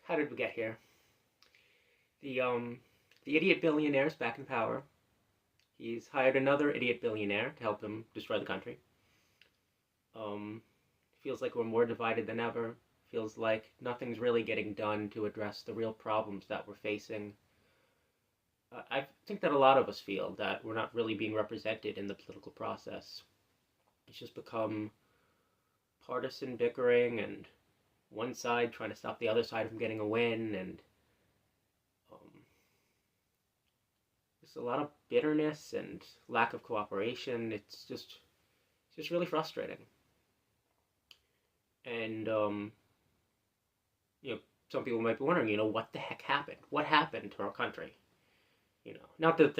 How did we get here? The um the idiot billionaire is back in power. He's hired another idiot billionaire to help him destroy the country. Um, Feels like we're more divided than ever. Feels like nothing's really getting done to address the real problems that we're facing. I think that a lot of us feel that we're not really being represented in the political process. It's just become partisan bickering and one side trying to stop the other side from getting a win, and um, there's a lot of bitterness and lack of cooperation. It's just really frustrating. And you know, some people might be wondering, what the heck happened? What happened to our country? Not that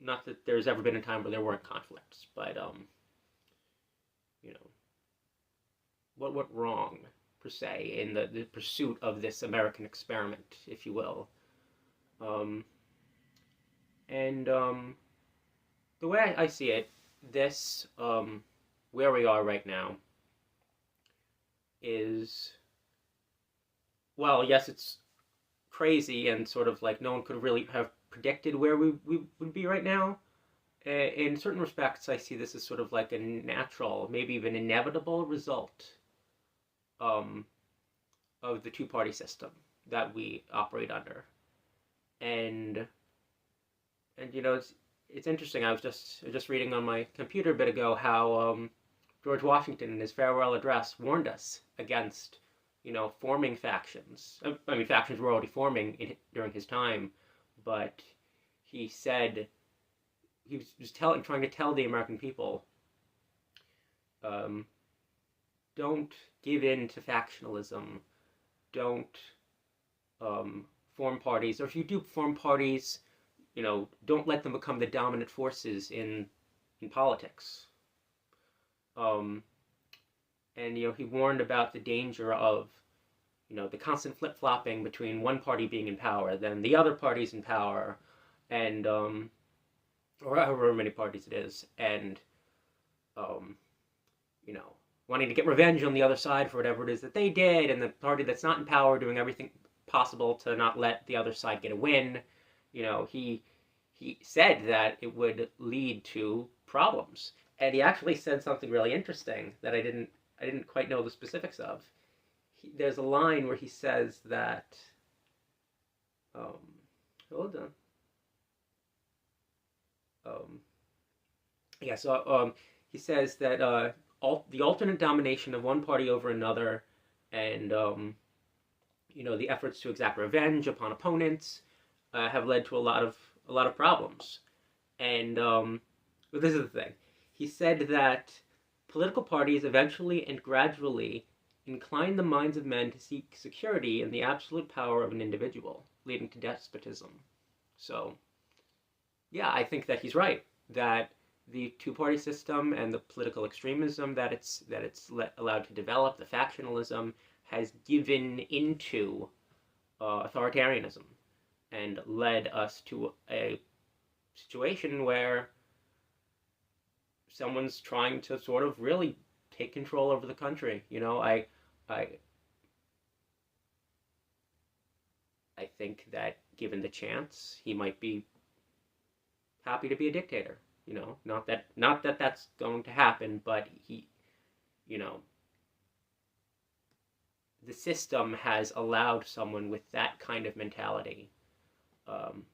not that there's ever been a time where there weren't conflicts, but you know, what went wrong per se in the pursuit of this American experiment, if you will. Um, and The way I see it, this where we are right now is, well, yes, it's crazy and sort of like no one could really have predicted where we would be right now. In certain respects, I see this as sort of like a natural, maybe even inevitable result um, of the two-party system that we operate under. And it's interesting. I was just reading on my computer a bit ago how George Washington in his farewell address warned us against forming factions. I mean, factions were already forming during his time, but he said he was trying to tell the American people, um, don't give in to factionalism. Don't form parties, or if you do form parties, don't let them become the dominant forces in politics. Um, and he warned about the danger of the constant flip flopping between one party being in power, then the other party's in power, and or however many parties it is, and um, you know, wanting to get revenge on the other side for whatever it is that they did, and the party that's not in power doing everything possible to not let the other side get a win. He said that it would lead to problems, and he actually said something really interesting that I didn't quite know the specifics of. There's a line where he says that, um, hold on, um, yeah, so he says that the alternate domination of one party over another, and the efforts to exact revenge upon opponents have led to a lot of problems. And but this is the thing. He said that political parties eventually and gradually incline the minds of men to seek security in the absolute power of an individual, leading to despotism. So, yeah, I think that he's right. That the two-party system and the political extremism that it's allowed to develop, the factionalism, has given into authoritarianism and led us to a situation where someone's trying to sort of really take control over the country. I I think that given the chance, he might be happy to be a dictator. Not that that's going to happen, but you know, the system has allowed someone with that kind of mentality, um,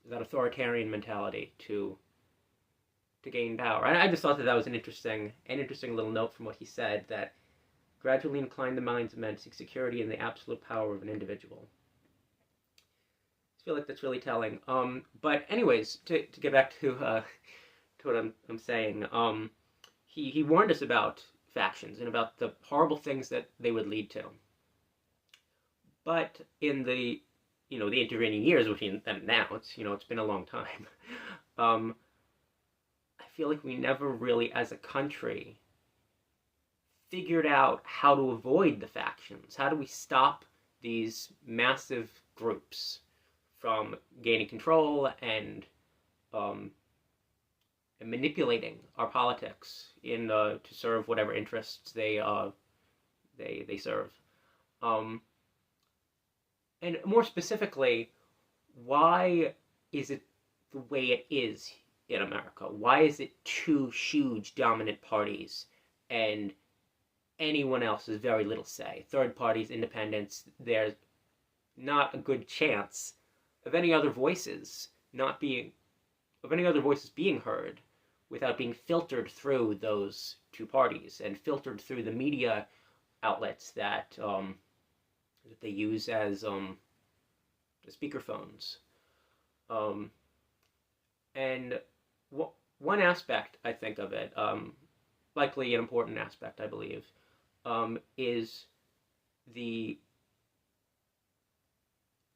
that authoritarian mentality, to gain power. And I just thought that was an interesting little note from what he said, that gradually incline the minds of men to seek security in the absolute power of an individual. I feel like that's really telling. But anyways, to get back to what I'm saying, he warned us about factions and about the horrible things that they would lead to. But in the intervening years between then and now, it's been a long time. Um, I feel like we never really, as a country, figured out how to avoid the factions. How do we stop these massive groups from gaining control um, and manipulating our politics in to serve whatever interests they serve? Um, and more specifically, why is it the way it is in America? Why is it two huge dominant parties and anyone else has very little say? Third parties, independents, there's not a good chance of any other voices not being of any other voices being heard without being filtered through those two parties and filtered through the media outlets that they use as speakerphones. Um, and one aspect I think of it, likely an important aspect I believe, is the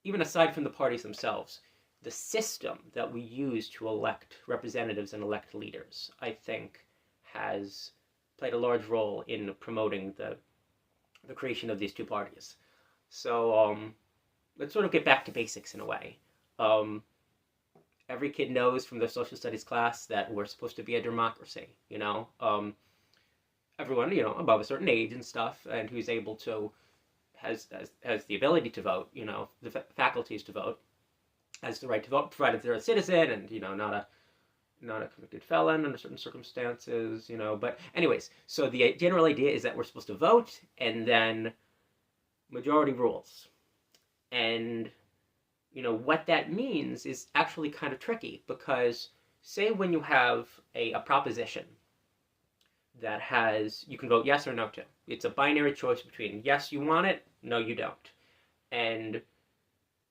even aside from the parties themselves, the system that we use to elect representatives and elect leaders, I think, has played a large role in promoting the creation of these two parties. So let's sort of get back to basics in a way. Um, every kid knows from their social studies class that we're supposed to be a democracy. Everyone above a certain age and stuff, and who's able to has the ability to vote. The faculties to vote, has the right to vote, provided they're a citizen and not a convicted felon under certain circumstances. But anyways, so the general idea is that we're supposed to vote, and then majority rules. And what that means is actually kind of tricky, because say when you have a proposition that you can vote yes or no to. It's a binary choice between yes, you want it, no, you don't. And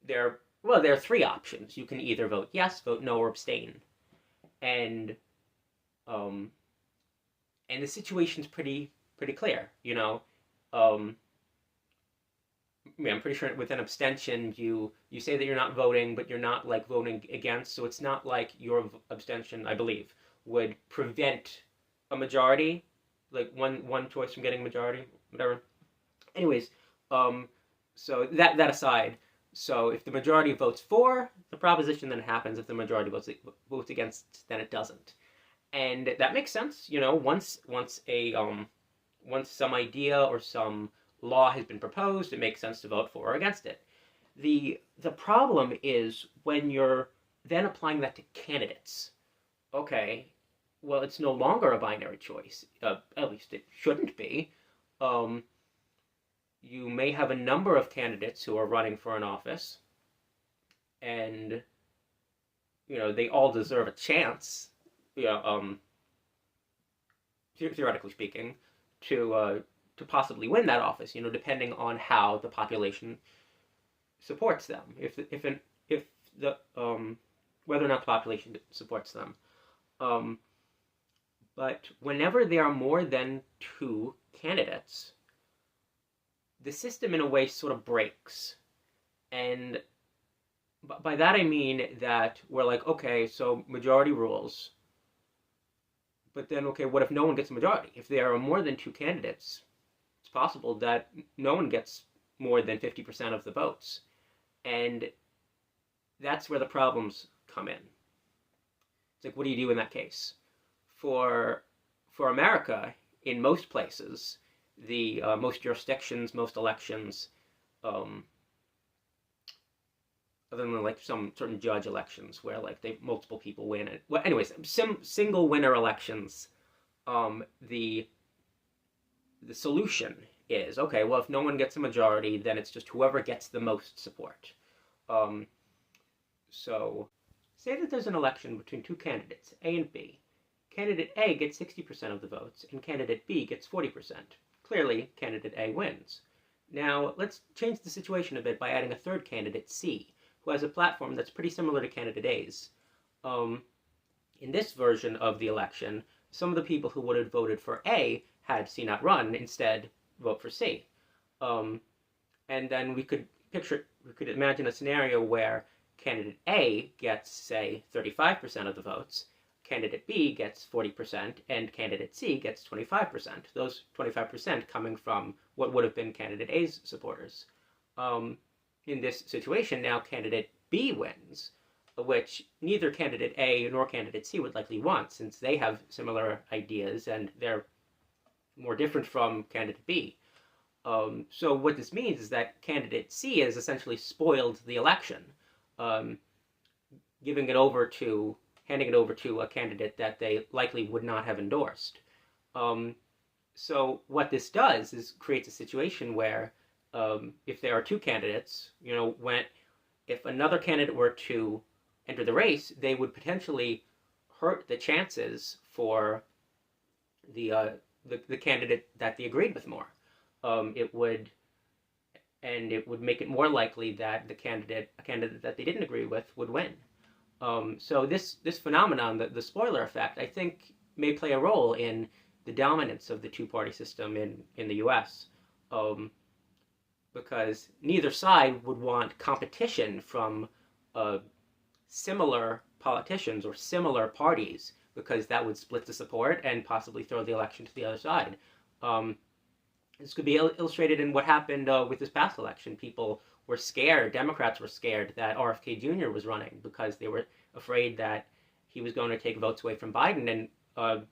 there are three options. You can either vote yes, vote no, or abstain. And the situation's pretty clear. I'm pretty sure with an abstention, you say that you're not voting, but you're not like voting against. So it's not like your abstention, I believe, would prevent a majority, like one choice from getting a majority, whatever. Anyways, so that aside, so if the majority votes for the proposition, then it happens. If the majority votes against, then it doesn't. And that makes sense. Once some idea or some law has been proposed, it makes sense to vote for or against it. The problem is when you're then applying that to candidates. Okay, well, it's no longer a binary choice. At least it shouldn't be. You may have a number of candidates who are running for an office, and they all deserve a chance. Theoretically speaking, to possibly win that office. Depending on how the population supports them. If the whether or not the population supports them. But whenever there are more than two candidates, the system in a way sort of breaks. And by that I mean that we're like, okay, so majority rules. But then, okay, what if no one gets a majority? If there are more than two candidates, it's possible that no one gets more than 50% of the votes. And that's where the problems come in. It's like, what do you do in that case? For America, in most places, the most jurisdictions, most elections, other than like some certain judge elections where like multiple people win it. Well, anyways, single winner elections, the solution is, okay, well, if no one gets a majority, then it's just whoever gets the most support. So say that there's an election between two candidates, A and B. Candidate A gets 60% of the votes, and candidate B gets 40%. Clearly, candidate A wins. Now, let's change the situation a bit by adding a third candidate, C, who has a platform that's pretty similar to candidate A's. In this version of the election, some of the people who would have voted for A had C not run, instead vote for C. And then we could imagine a scenario where candidate A gets, say, 35% of the votes, candidate B gets 40%, and candidate C gets 25%. Those 25% coming from what would have been candidate A's supporters. In this situation, now candidate B wins, which neither candidate A nor candidate C would likely want, since they have similar ideas and they're more different from candidate B. So what this means is that candidate C has essentially spoiled the election, um, handing it over to a candidate that they likely would not have endorsed. Um, so what this does is creates a situation where if there are two candidates, if another candidate were to enter the race, they would potentially hurt the chances for the the candidate that they agreed with more. It would make it more likely that a candidate that they didn't agree with would win. So this phenomenon, the spoiler effect, I think may play a role in the dominance of the two-party system in the U.S. Because neither side would want competition from similar politicians or similar parties, because that would split the support and possibly throw the election to the other side. This could be illustrated in what happened with this past election. People were scared, Democrats were scared that RFK Jr. was running because they were afraid that he was going to take votes away from Biden and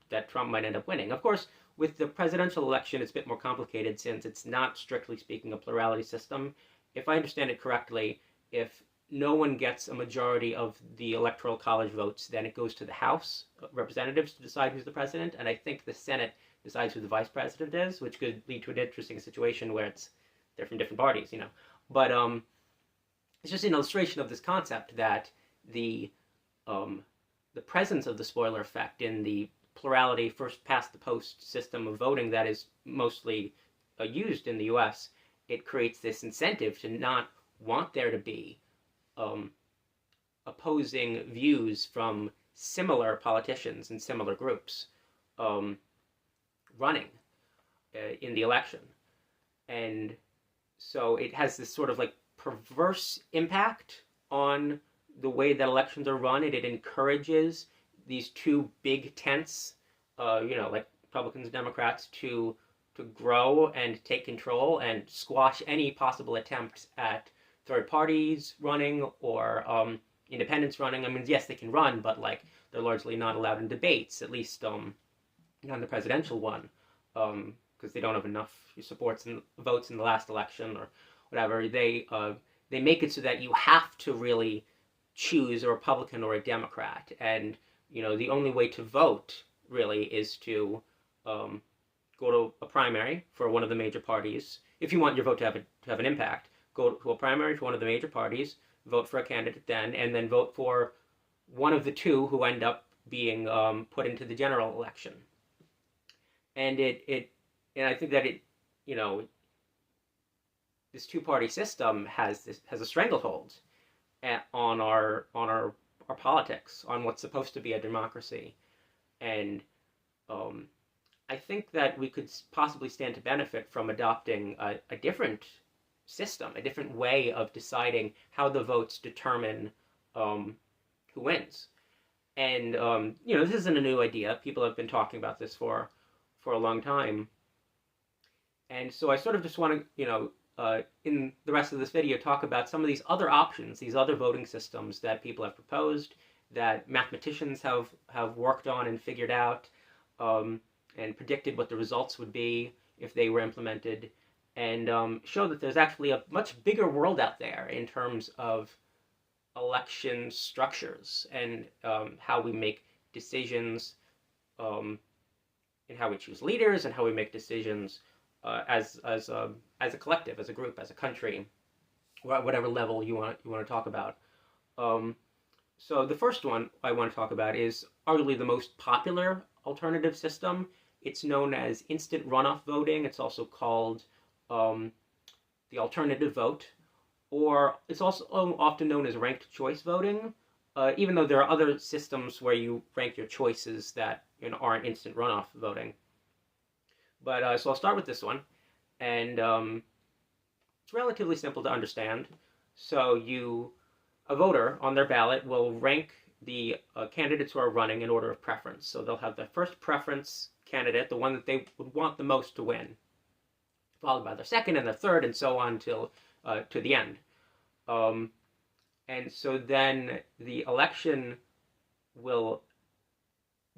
that Trump might end up winning. Of course, with the presidential election, it's a bit more complicated since it's not, strictly speaking, a plurality system. If I understand it correctly, if no one gets a majority of the Electoral College votes, then it goes to the House of Representatives to decide who's the president, and I think the Senate decides who the vice president is, which could lead to an interesting situation where they're from different parties, But it's just an illustration of this concept that the presence of the spoiler effect in the plurality first past the post system of voting that is mostly used in the U.S., it creates this incentive to not want there to be opposing views from similar politicians and similar groups running in the election. And so it has this sort of like perverse impact on the way that elections are run. It encourages these two big tents, like Republicans and Democrats, to grow and take control and squash any possible attempts at third parties running or independents running. I mean, yes, they can run, but like they're largely not allowed in debates, at least on the presidential one, because they don't have enough supports and votes in the last election or whatever. They make it so that you have to really choose a Republican or a Democrat, and the only way to vote really is to go to a primary for one of the major parties. If you want your vote to have an impact, go to a primary for one of the major parties, vote for a candidate then, and then vote for one of the two who end up being put into the general election. And I think that this two-party system has a stranglehold on our politics, on what's supposed to be a democracy, and I think that we could possibly stand to benefit from adopting a different system, a different way of deciding how the votes determine who wins. And this isn't a new idea. People have been talking about this for a long time. And so I sort of just want to, in the rest of this video, talk about some of these other options, these other voting systems that people have proposed, that mathematicians have worked on and figured out, and predicted what the results would be if they were implemented, and show that there's actually a much bigger world out there in terms of election structures and how we make decisions, and how we choose leaders, and how we make decisions as a collective, as a group, as a country, whatever level you want to talk about. So the first one I want to talk about is arguably the most popular alternative system. It's known as instant runoff voting. It's also called the alternative vote, or it's also often known as ranked choice voting, even though there are other systems where you rank your choices that aren't instant runoff voting. But so I'll start with this one, and it's relatively simple to understand. So a voter on their ballot will rank the candidates who are running in order of preference. So they'll have the first preference candidate, the one that they would want the most to win, followed by their second and their third, and so on till to the end. And so then the election will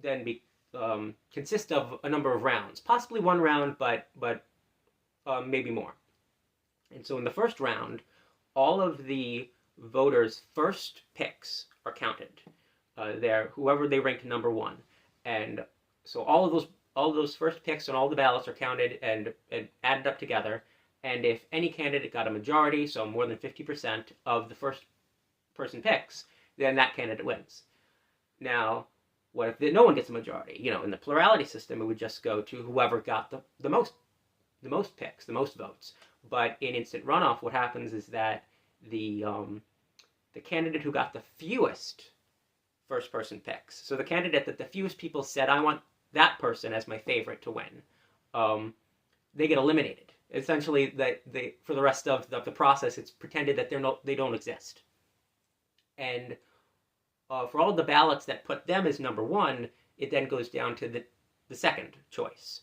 then be consist of a number of rounds, possibly one round, but maybe more. And so in the first round, all of the voters' first picks are counted. Whoever they rank number one, and so all of those first picks on all the ballots are counted and added up together. And if any candidate got a majority, so more than 50% of the first person picks, then that candidate wins. Now, what if no one gets a majority? In the plurality system, it would just go to whoever got the most picks, the most votes. But in instant runoff, what happens is that the candidate who got the fewest first person picks, so the candidate that the fewest people said, I want that person as my favorite to win, they get eliminated. Essentially, for the rest of the process, it's pretended that they don't exist. And for all the ballots that put them as number one, it then goes down to the second choice.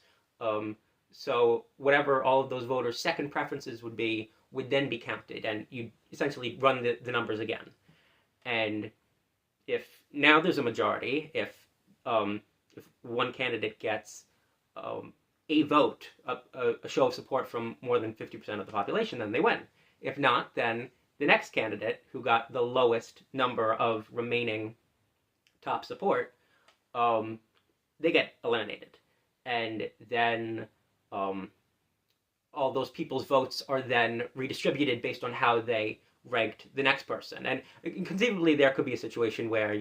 So whatever all of those voters' second preferences would then be counted, and you essentially run the numbers again. And if now there's a majority, if one candidate gets a vote, a show of support from more than 50% of the population, then they win. If not, then the next candidate who got the lowest number of remaining top support, they get eliminated. And then all those people's votes are then redistributed based on how they ranked the next person. And conceivably, there could be a situation where,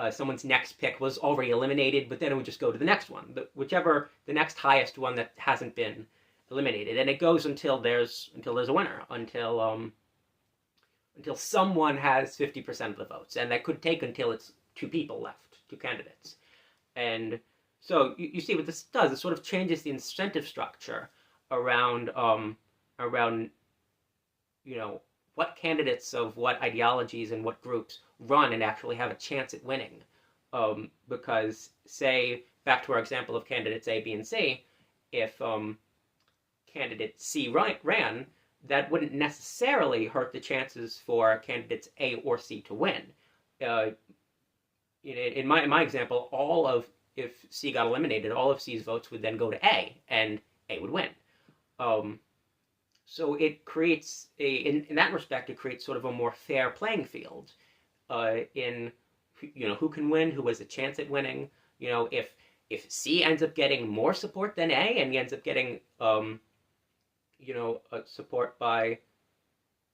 someone's next pick was already eliminated, but then it would just go to the next one, whichever the next highest one that hasn't been eliminated. And it goes until there's a winner, until someone has 50% of the votes. And that could take until it's two people left, two candidates. And so you see what this does. It sort of changes the incentive structure around what candidates of what ideologies and what groups run and actually have a chance at winning. Because, say, back to our example of candidates A, B, and C, if candidate C ran, that wouldn't necessarily hurt the chances for candidates A or C to win. In my example, if C got eliminated, all of C's votes would then go to A, and A would win. So it creates in that respect, it creates sort of a more fair playing field in who can win, who has a chance at winning. If C ends up getting more support than A, and he ends up getting support by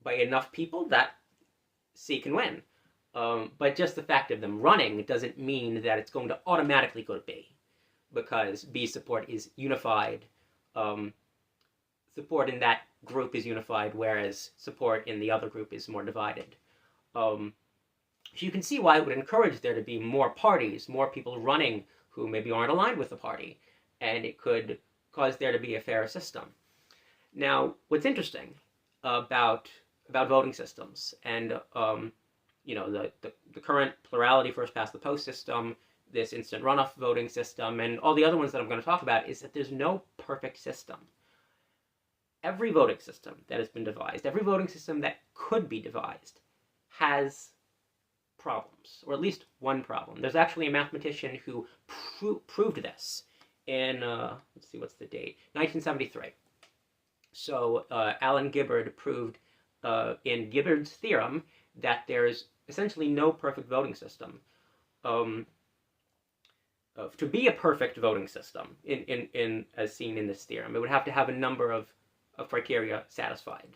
enough people, that C can win. But just the fact of them running doesn't mean that it's going to automatically go to B, because B's support is unified. Support in that group is unified, whereas support in the other group is more divided. So you can see why it would encourage there to be more parties, more people running who maybe aren't aligned with the party, and it could cause there to be a fairer system. Now, what's interesting about voting systems and the current plurality first past the post system, this instant runoff voting system, and all the other ones that I'm going to talk about, is that there's no perfect system. Every voting system that has been devised, every voting system that could be devised, has problems, or at least one problem. There's actually a mathematician who proved this in, let's see, what's the date? 1973. So Alan Gibbard proved in Gibbard's theorem that there's essentially no perfect voting system. To be a perfect voting system, in as seen in this theorem, it would have to have a number of criteria satisfied.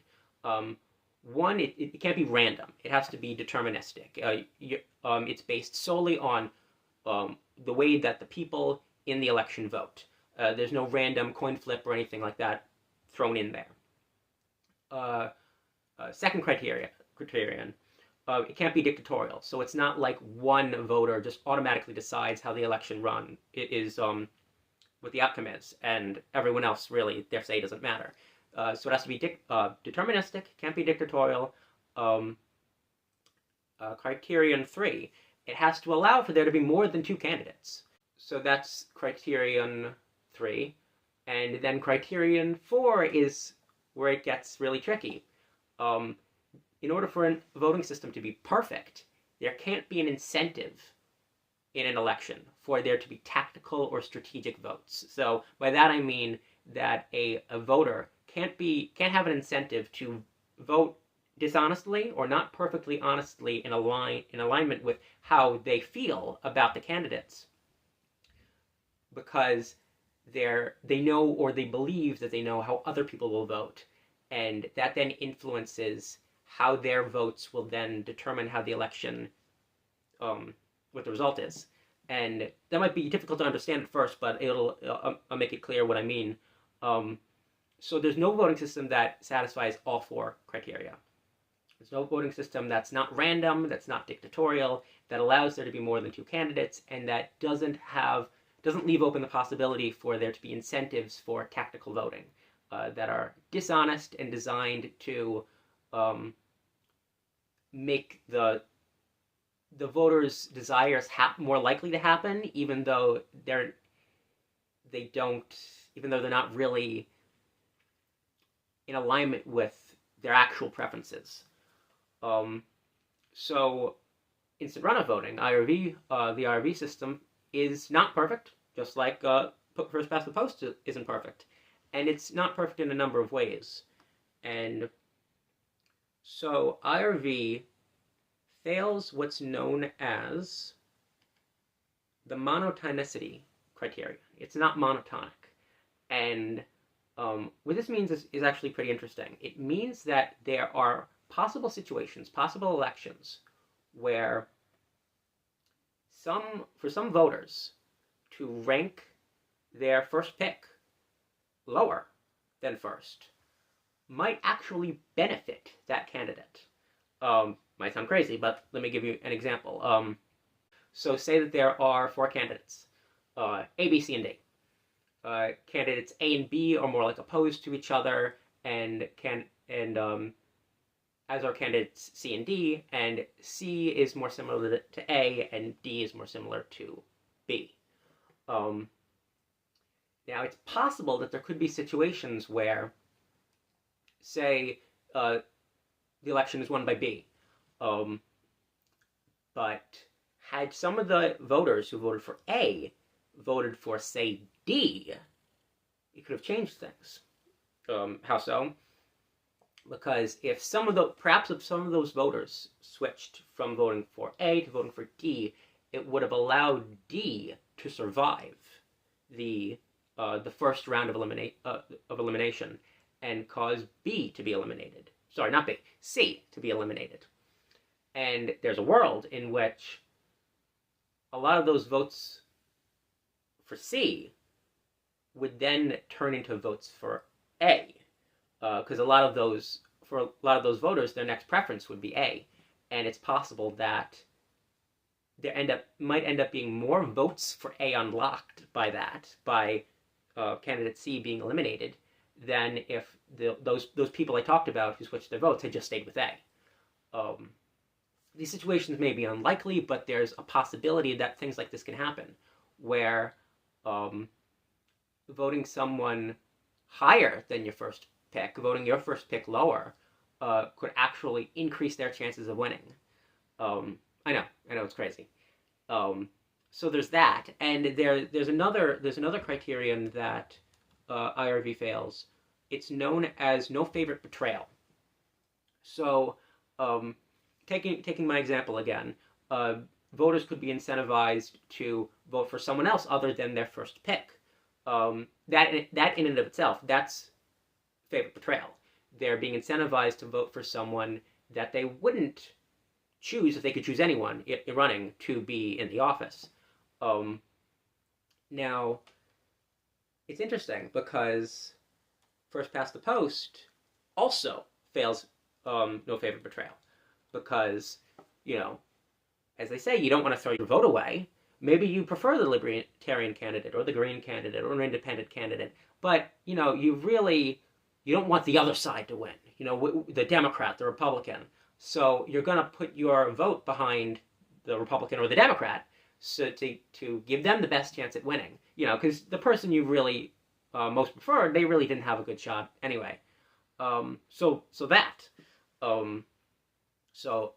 One, it can't be random. It has to be deterministic. It's based solely on the way that the people in the election vote. There's no random coin flip or anything like that thrown in there. Second criterion, it can't be dictatorial. So it's not like one voter just automatically decides how the election run. It is what the outcome is, and everyone else, really, their say doesn't matter. So it has to be deterministic, can't be dictatorial. Criterion 3, it has to allow for there to be more than two candidates. So that's criterion 3. And then criterion 4 is where it gets really tricky. In order for a voting system to be perfect, there can't be an incentive in an election for there to be tactical or strategic votes. So by that I mean that a voter can't have an incentive to vote dishonestly or not perfectly honestly in alignment with how they feel about the candidates, because they know, or they believe that they know, how other people will vote, and that then influences how their votes will then determine how the election, what the result is. And that might be difficult to understand at first, but I'll make it clear what I mean. So there's no voting system that satisfies all four criteria. There's no voting system that's not random, that's not dictatorial, that allows there to be more than two candidates, and that doesn't leave open the possibility for there to be incentives for tactical voting that are dishonest and designed to make the voters' desires more likely to happen, even though they're not really in alignment with their actual preferences. So instant runoff voting, IRV, the IRV system is not perfect, just like first past the post isn't perfect. And it's not perfect in a number of ways. And so IRV fails what's known as the monotonicity criterion. It's not monotonic. And what this means is actually pretty interesting. It means that there are possible situations, possible elections, where for some voters to rank their first pick lower than first might actually benefit that candidate. Might sound crazy, but let me give you an example. So say that there are four candidates, A, B, C, and D. Candidates A and B are more like opposed to each other, and as are candidates C and D, and C is more similar to A, and D is more similar to B. Now, it's possible that there could be situations where, say, the election is won by B, but had some of the voters who voted for A voted for, say, D, it could have changed things. How so? Because perhaps if some of those voters switched from voting for A to voting for D, it would have allowed D to survive the first round of elimination and cause B to be eliminated. Sorry, not B, C to be eliminated. And there's a world in which a lot of those votes for C would then turn into votes for A, because a lot of those voters, their next preference would be A, and it's possible that there might end up being more votes for A unlocked by candidate C being eliminated, than if those people I talked about who switched their votes had just stayed with A. These situations may be unlikely, but there's a possibility that things like this can happen, where voting someone higher than your first pick, voting your first pick lower, could actually increase their chances of winning. I know it's crazy. So there's that, and there's another criterion that IRV fails. It's known as no favorite betrayal. So, taking my example again, voters could be incentivized to vote for someone else other than their first pick. That in and of itself, that's favorite betrayal. They're being incentivized to vote for someone that they wouldn't choose if they could choose anyone running to be in the office. Now, it's interesting because first past the post also fails no favorite betrayal, because, as they say, you don't want to throw your vote away. Maybe you prefer the Libertarian candidate or the Green candidate or an independent candidate, but you don't want the other side to win, the Democrat, the Republican. So you're going to put your vote behind the Republican or the Democrat, so to give them the best chance at winning, because the person you really most preferred, they really didn't have a good shot anyway. So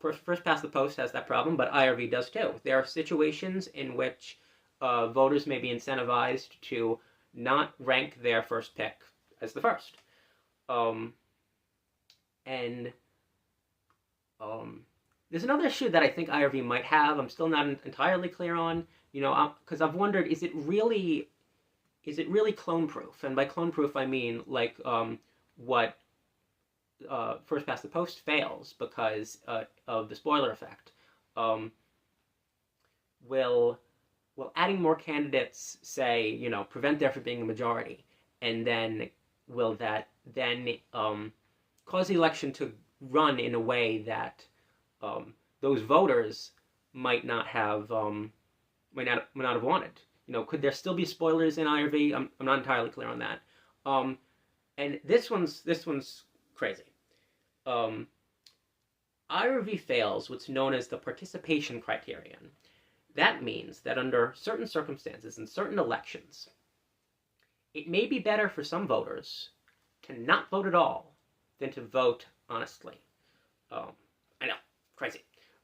first past the post has that problem, but IRV does too. There are situations in which voters may be incentivized to not rank their first pick as the first. Um, and there's another issue that I think IRV might have. I'm still not entirely clear on. Because I've wondered, is it really clone proof? And by clone proof, I mean like what first past the post fails because of the spoiler effect. Um, will adding more candidates say prevent there from being a majority, and then will that then cause the election to run in a way that those voters might not have wanted. Could there still be spoilers in IRV? I'm not entirely clear on that. Um, and this one's crazy. Um, IRV fails what's known as the participation criterion. That means that under certain circumstances in certain elections, it may be better for some voters to not vote at all than to vote honestly. I know, crazy.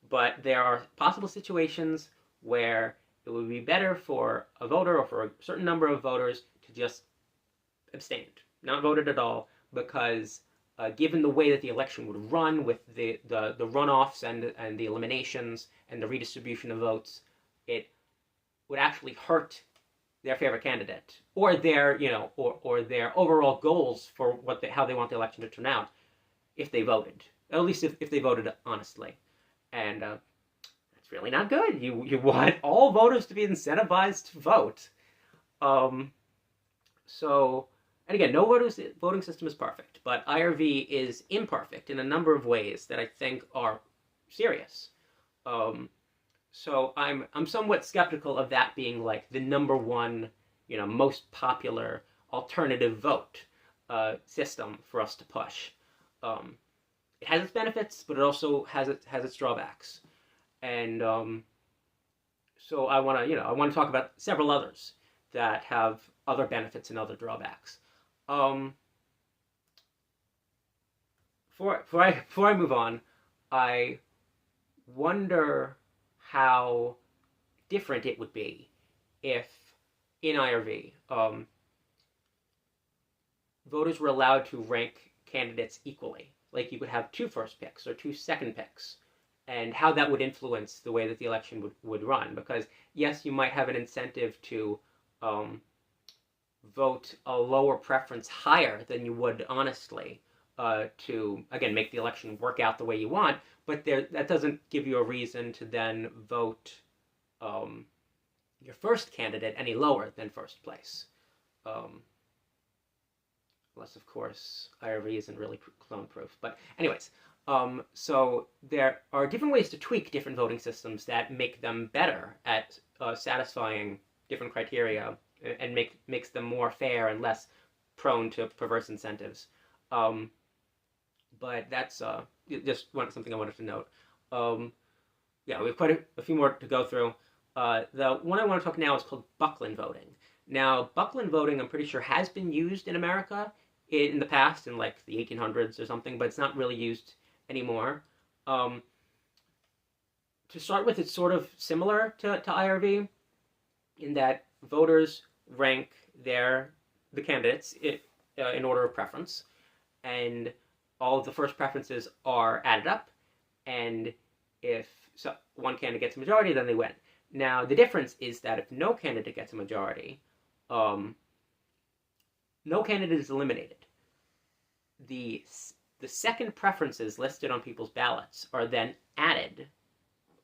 But there are possible situations where it would be better for a voter or for a certain number of voters to just abstain, not voted at all, because given the way that the election would run with the runoffs and the eliminations and the redistribution of votes, it would actually hurt their favorite candidate or their or their overall goals for how they want the election to turn out if they voted, at least if they voted honestly. And that's really not good. You want all voters to be incentivized to vote. So, and again, no voting system is perfect, but IRV is imperfect in a number of ways that I think are serious. So I'm somewhat skeptical of that being like the number one, most popular alternative vote system for us to push. It has its benefits, but it also has its drawbacks, and so I want to talk about several others that have other benefits and other drawbacks. Before I move on, I wonder how different it would be if in IRV voters were allowed to rank candidates equally. Like you could have 2 first picks or 2 second picks, and how that would influence the way that the election would run. Because yes, you might have an incentive to vote a lower preference higher than you would honestly to, again, make the election work out the way you want, but that doesn't give you a reason to then vote your first candidate any lower than first place. Unless, of course, IRV isn't really clone-proof. But anyways, so there are different ways to tweak different voting systems that make them better at satisfying different criteria and makes them more fair and less prone to perverse incentives. But that's just something I wanted to note. Yeah, we have quite a few more to go through. The one I want to talk now is called Buckland voting. Now, Buckland voting, I'm pretty sure, has been used in America in the past, in like the 1800s or something, but it's not really used anymore. To start with, it's sort of similar to IRV in that voters rank the candidates in order of preference, and all of the first preferences are added up, and if one candidate gets a majority, then they win. Now, the difference is that if no candidate gets a majority, no candidate is eliminated. The second preferences listed on people's ballots are then added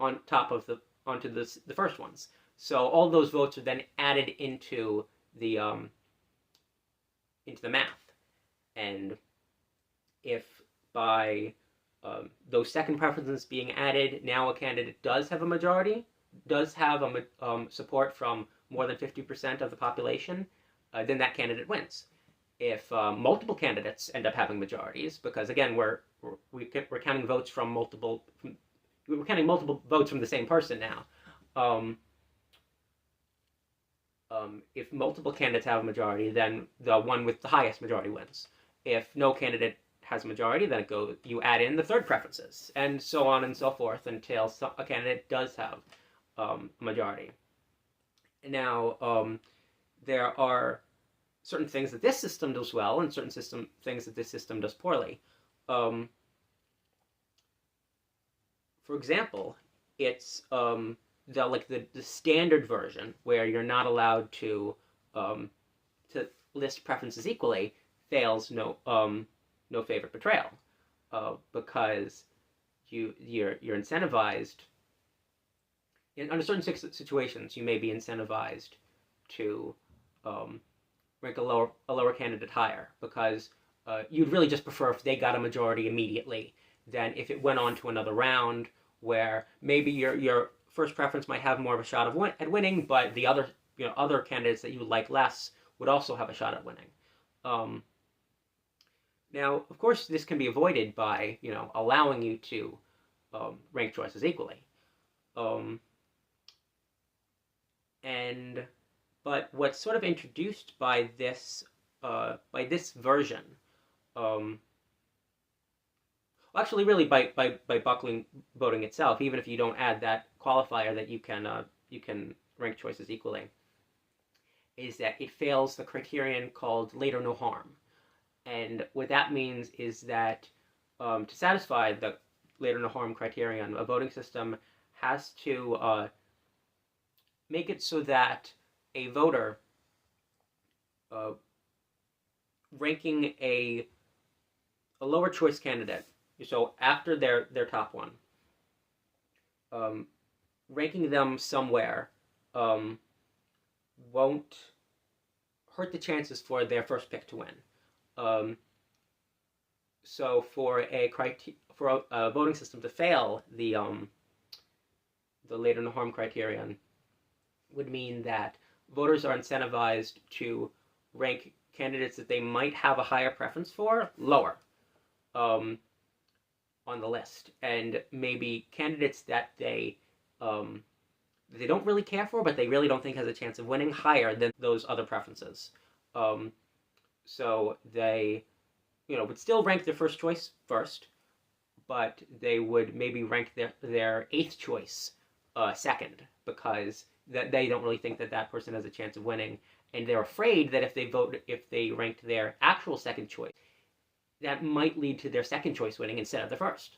on top of onto the first ones. So all those votes are then added into the math. And if by those second preferences being added, now a candidate does have a majority, does have support from more than 50% of the population, then that candidate wins. If multiple candidates end up having majorities, because again we're counting votes from we're counting multiple votes from the same person now. If multiple candidates have a majority, then the one with the highest majority wins. If no candidate has a majority, then you add in the third preferences, and so on and so forth until a candidate does have a majority. Now, there are certain things that this system does well and certain things that this system does poorly. For example, it's the standard version where you're not allowed to list preferences equally fails no favorite betrayal, because you're incentivized under certain situations. You may be incentivized to rank a lower candidate higher, because you'd really just prefer if they got a majority immediately than if it went on to another round where maybe your first preference might have more of a shot at winning, but the other candidates that you like less would also have a shot at winning. Now, of course, this can be avoided by allowing you to rank choices equally. But what's sort of introduced by this version, actually, really by buckling voting itself, even if you don't add that qualifier that you can rank choices equally, is that it fails the criterion called later no harm. And what that means is that to satisfy the later no harm criterion, a voting system has to make it so that a voter ranking a lower choice candidate, so after their top one, ranking them somewhere won't hurt the chances for their first pick to win. So for a voting system to fail, the later no harm criterion would mean that voters are incentivized to rank candidates that they might have a higher preference for lower on the list, and maybe candidates that they don't really care for, but they really don't think has a chance of winning, higher than those other preferences. So they, would still rank their first choice first, but they would maybe rank their eighth choice second, because they don't really think that person has a chance of winning, and they're afraid that if they ranked their actual second choice, that might lead to their second choice winning instead of the first.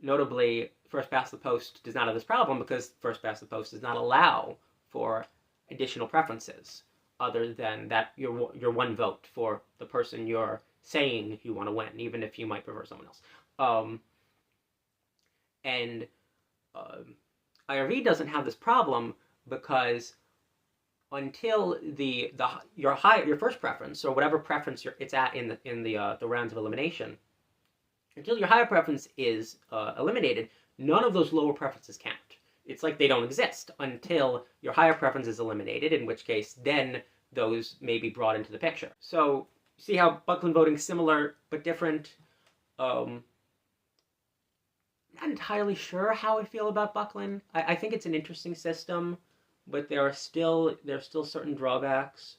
Notably, first past the post does not have this problem, because first past the post does not allow for additional preferences other than that your one vote for the person you're saying you want to win, even if you might prefer someone else. IRV doesn't have this problem, because until your first preference, or whatever preference it's at in the rounds of elimination, until your higher preference is eliminated, none of those lower preferences count. It's like they don't exist until your higher preference is eliminated, in which case then those may be brought into the picture. So see how Buckland voting is similar but different. Not entirely sure how I feel about Buckland. I think it's an interesting system, but there are still certain drawbacks.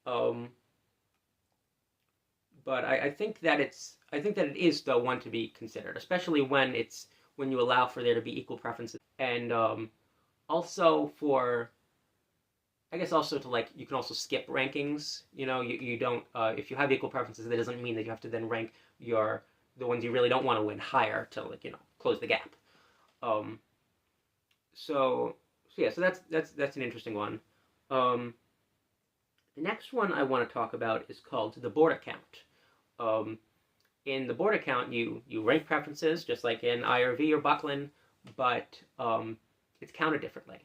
But I think that it is though one to be considered, especially when you allow for there to be equal preferences, and also you can also skip rankings. You don't if you have equal preferences, that doesn't mean that you have to then rank the ones you really don't want to win higher to close the gap. So that's an interesting one. The next one I want to talk about is called the board account. In the board account, you rank preferences just like in IRV or Buckland, but it's counted differently.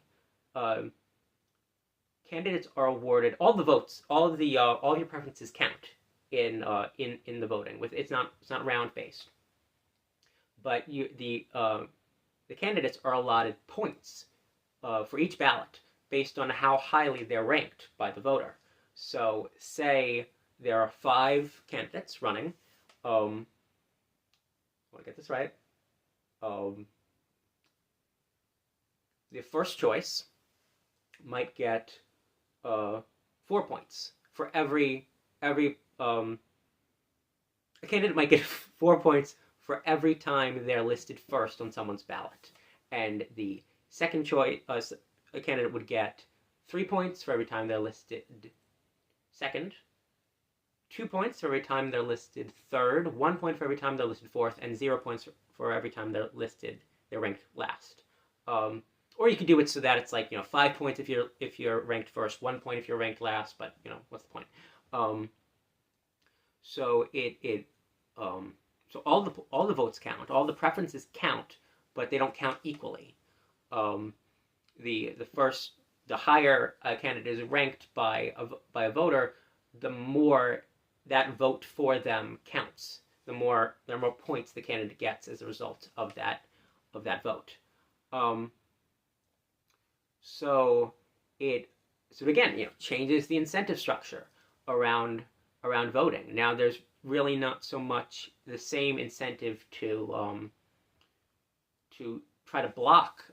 Candidates are awarded all the votes, all of your preferences count in the voting. It's not round based, but the candidates are allotted points for each ballot based on how highly they're ranked by the voter. So say there are 5 candidates running. I want to get this right. The first choice might get 4 points for every a candidate might get 4 points for every time they're listed first on someone's ballot, and the second choice a candidate would get 3 points for every time they're listed second, 2 points for every time they're listed third, 1 point for every time they're listed fourth, and 0 points for every time they're ranked last. Or you could do it so that it's like 5 points if you're ranked first, 1 point if you're ranked last. But what's the point? So so all the votes count, all the preferences count, but they don't count equally. The higher a candidate is ranked by a voter, the more that vote for them counts. There are more points the candidate gets as a result of that vote. So again, changes the incentive structure around voting. Now there's really not so much the same incentive to try to block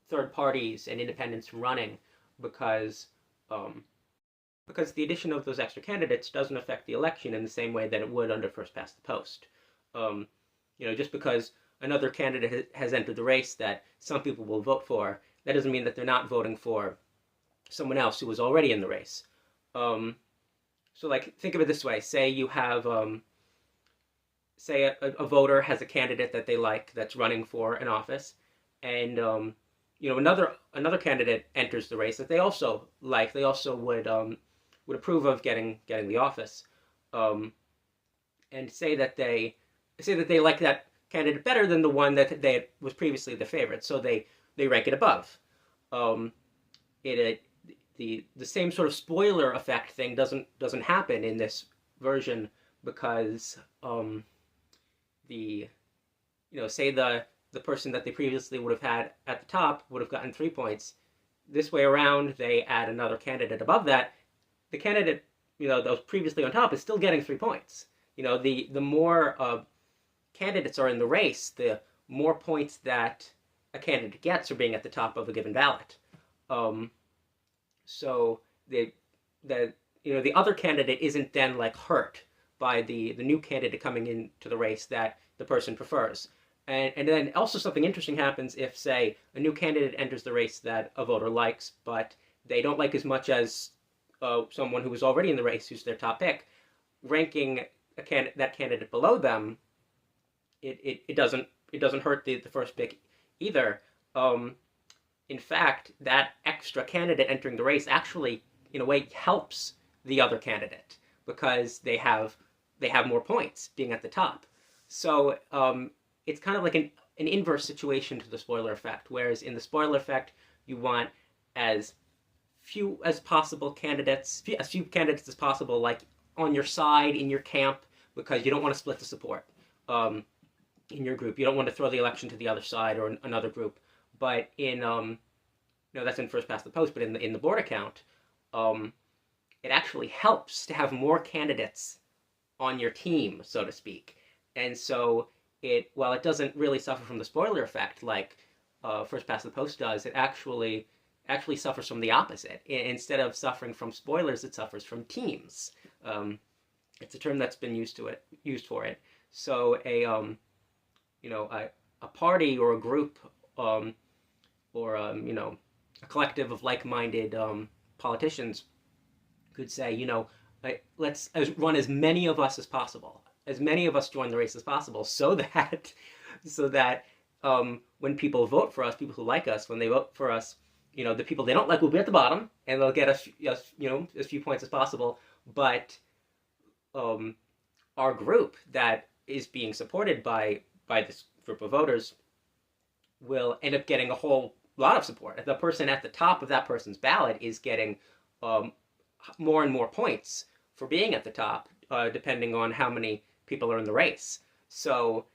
third parties and independents from running, because the addition of those extra candidates doesn't affect the election in the same way that it would under first past the post. Just because another candidate has entered the race that some people will vote for, that doesn't mean that they're not voting for someone else who was already in the race. So like, think of it this way. Say you have, say a voter has a candidate that they like that's running for an office, and another candidate enters the race that they also like. They also would approve of getting the office, and say that they like that candidate better than the one that was previously the favorite, so they rank it above. The same sort of spoiler effect thing doesn't happen in this version, because say the person that they previously would have had at the top would have gotten 3 points. This way around, they add another candidate above that. The candidate that was previously on top is still getting 3 points. The more candidates are in the race, the more points that a candidate gets for being at the top of a given ballot. So the other candidate isn't then like hurt by the new candidate coming into the race that the person prefers. And then also something interesting happens if, say, a new candidate enters the race that a voter likes, but they don't like as much as someone who was already in the race, who's their top pick. Ranking that candidate below them, it doesn't hurt the first pick either. In fact, that extra candidate entering the race actually, in a way, helps the other candidate, because they have more points being at the top. So it's kind of like an inverse situation to the spoiler effect, whereas in the spoiler effect, you want as few as possible candidates, as few candidates as possible, like on your side, in your camp, because you don't want to split the support in your group. You don't want to throw the election to the other side or another group. But in that's in first past the post, but in the border count, it actually helps to have more candidates on your team, so to speak. And so while it doesn't really suffer from the spoiler effect like first past the post does, it actually suffers from the opposite. Instead of suffering from spoilers, it suffers from teams. It's a term that's been used for it. So a party or a group or a collective of like-minded politicians could say, let's run as many of us as possible. As many of us join the race as possible, so that when people vote for us, people who like us, when they vote for us, the people they don't like will be at the bottom, and they'll get as few points as possible. But our group that is being supported by this group of voters will end up getting a whole lot of support. The person at the top of that person's ballot is getting more and more points for being at the top, depending on how many people are in the race. So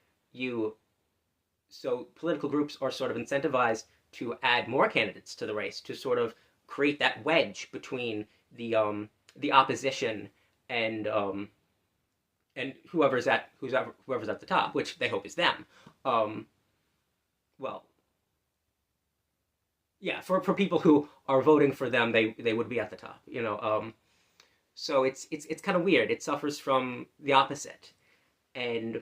political groups are sort of incentivized to add more candidates to the race, to sort of create that wedge between the opposition and whoever's at the top, which they hope is them. Well, yeah, for people who are voting for them, they would be at the top, So it's kind of weird. It suffers from the opposite, and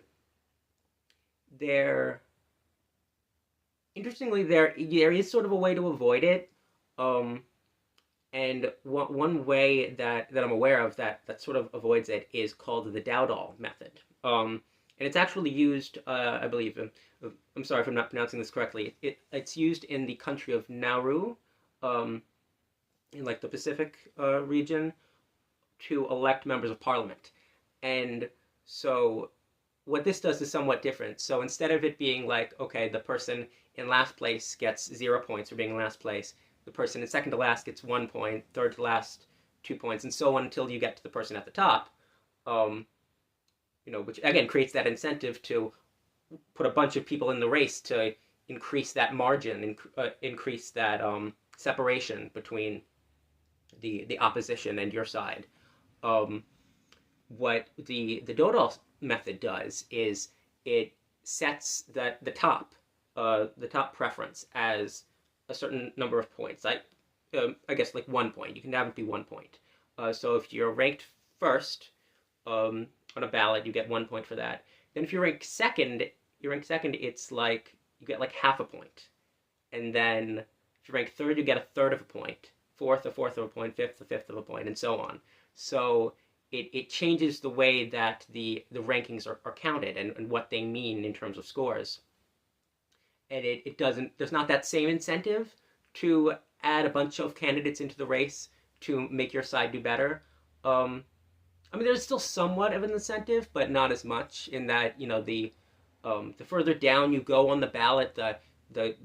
interestingly, there is sort of a way to avoid it. And one way that I'm aware of that sort of avoids it is called the Dowdall method. And it's actually used, I believe, I'm sorry if I'm not pronouncing this correctly. It's used in the country of Nauru, um, in like the Pacific region, to elect members of parliament. And so what this does is somewhat different. So instead of it being like, okay, the person in last place gets 0 points for being in last place, the person in second to last gets 1 point, third to last 2 points, and so on until you get to the person at the top. Um, which again creates that incentive to put a bunch of people in the race to increase that margin, increase that separation between the opposition and your side. Um, what the Dodal method does is it sets the top preference as a certain number of points. I guess like 1 point. You can have it be 1 point. So if you're ranked first on a ballot, you get 1 point for that. Then if you're ranked second. It's like you get like half a point. And then if you're ranked third, you get a third of a point. Fourth, a fourth of a point. Fifth, a fifth of a point, and so on. So it changes the way that the rankings are counted and what they mean in terms of scores. And there's not that same incentive to add a bunch of candidates into the race to make your side do better. I mean, there's still somewhat of an incentive, but not as much in that, the further down you go on the ballot, the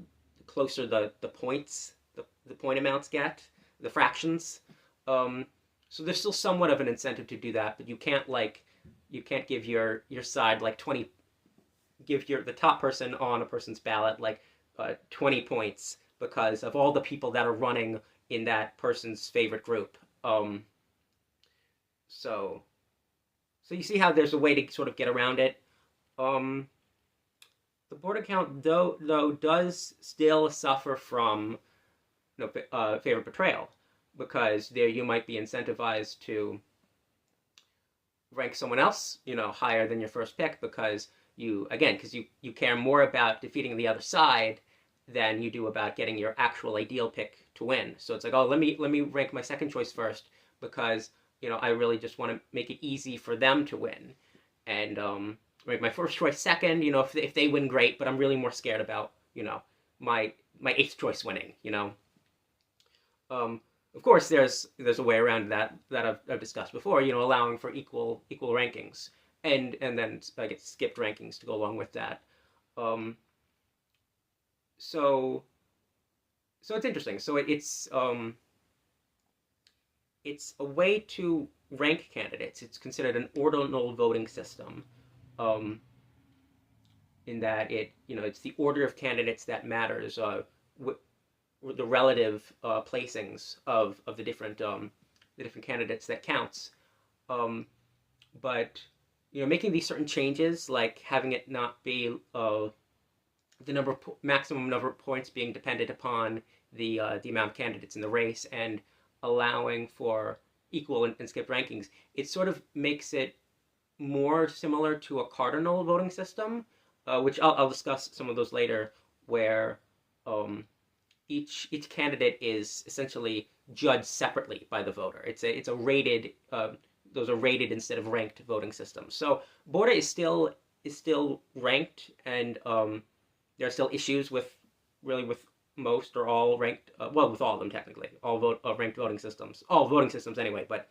closer the points, the point amounts get, the fractions. So there's still somewhat of an incentive to do that, but you can't give your side like 20, give the top person on a person's ballot like 20 points because of all the people that are running in that person's favorite group. So you see how there's a way to sort of get around it. The board account though does still suffer from favorite betrayal, because there you might be incentivized to rank someone else higher than your first pick because you care more about defeating the other side than you do about getting your actual ideal pick to win. So it's like, oh, let me rank my second choice first because I really just want to make it easy for them to win, and rank my first choice second. If they win, great, but I'm really more scared about my eighth choice winning. Of course, there's a way around that I've discussed before. Allowing for equal rankings, and then I get skipped rankings to go along with that. So it's interesting. So it's a way to rank candidates. It's considered an ordinal voting system, in that it's the order of candidates that matters. The relative placings of the different candidates that counts. But making these certain changes, like having it not be the maximum number of points being dependent upon the amount of candidates in the race, and allowing for equal and skipped rankings, it sort of makes it more similar to a cardinal voting system, which I'll discuss some of those later, where each candidate is essentially judged separately by the voter. It's a rated. Those are rated instead of ranked voting systems. So Borda is still ranked, and there are still issues with most or all ranked. With all of them technically, all ranked voting systems, all voting systems anyway. But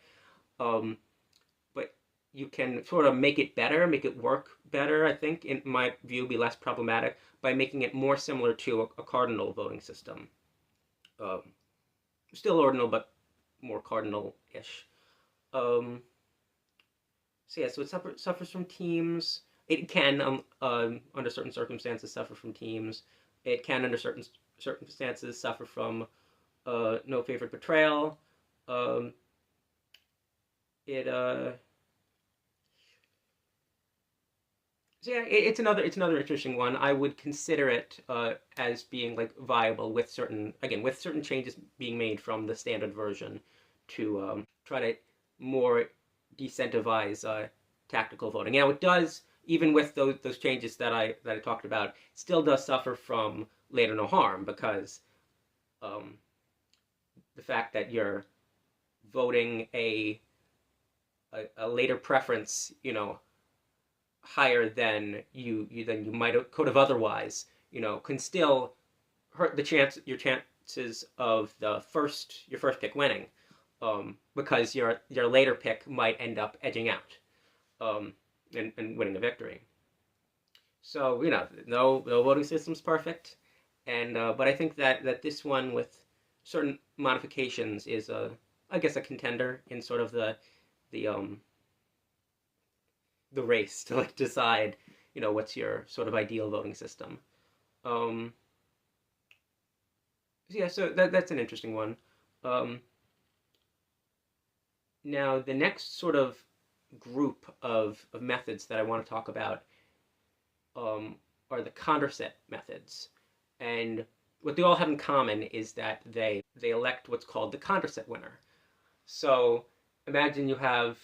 you can sort of make it better, make it work better. I think, in my view, be less problematic by making it more similar to a cardinal voting system. Still ordinal, but more cardinal-ish. So it suffers from teams. It can, under certain circumstances, suffer from teams. It can, under certain circumstances, suffer from no favorite betrayal. It's another interesting one. I would consider it as being like viable with certain changes being made from the standard version to try to more decentivize tactical voting. Now it does, even with those changes that I talked about, still does suffer from later no harm, because the fact that you're voting a later preference, higher than you might have could have otherwise, can still hurt your chances of your first pick winning, because your later pick might end up edging out, and winning the victory. So no voting system's perfect, and but I think that this one with certain modifications is I guess a contender in sort of the the race to like decide what's your sort of ideal voting system. Um, yeah, so that's an interesting one. Um, Now the next sort of group of methods that I want to talk about, um, are the Condorcet methods, and what they all have in common is that they elect what's called the Condorcet winner. So imagine you have,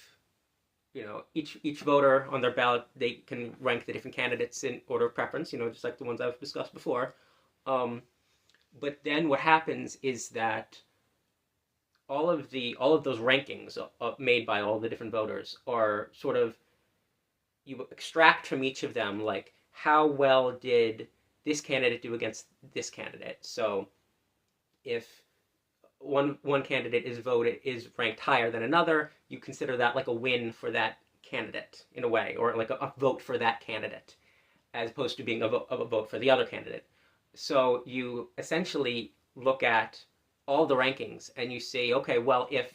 each voter on their ballot, they can rank the different candidates in order of preference, just like the ones I've discussed before. Um, but then what happens is that all of those rankings made by all the different voters are sort of, you extract from each of them, like, how well did this candidate do against this candidate. So if one candidate is ranked higher than another, you consider that like a win for that candidate in a way, or like a vote for that candidate, as opposed to being a vote for the other candidate. So you essentially look at all the rankings and you say, okay, well, if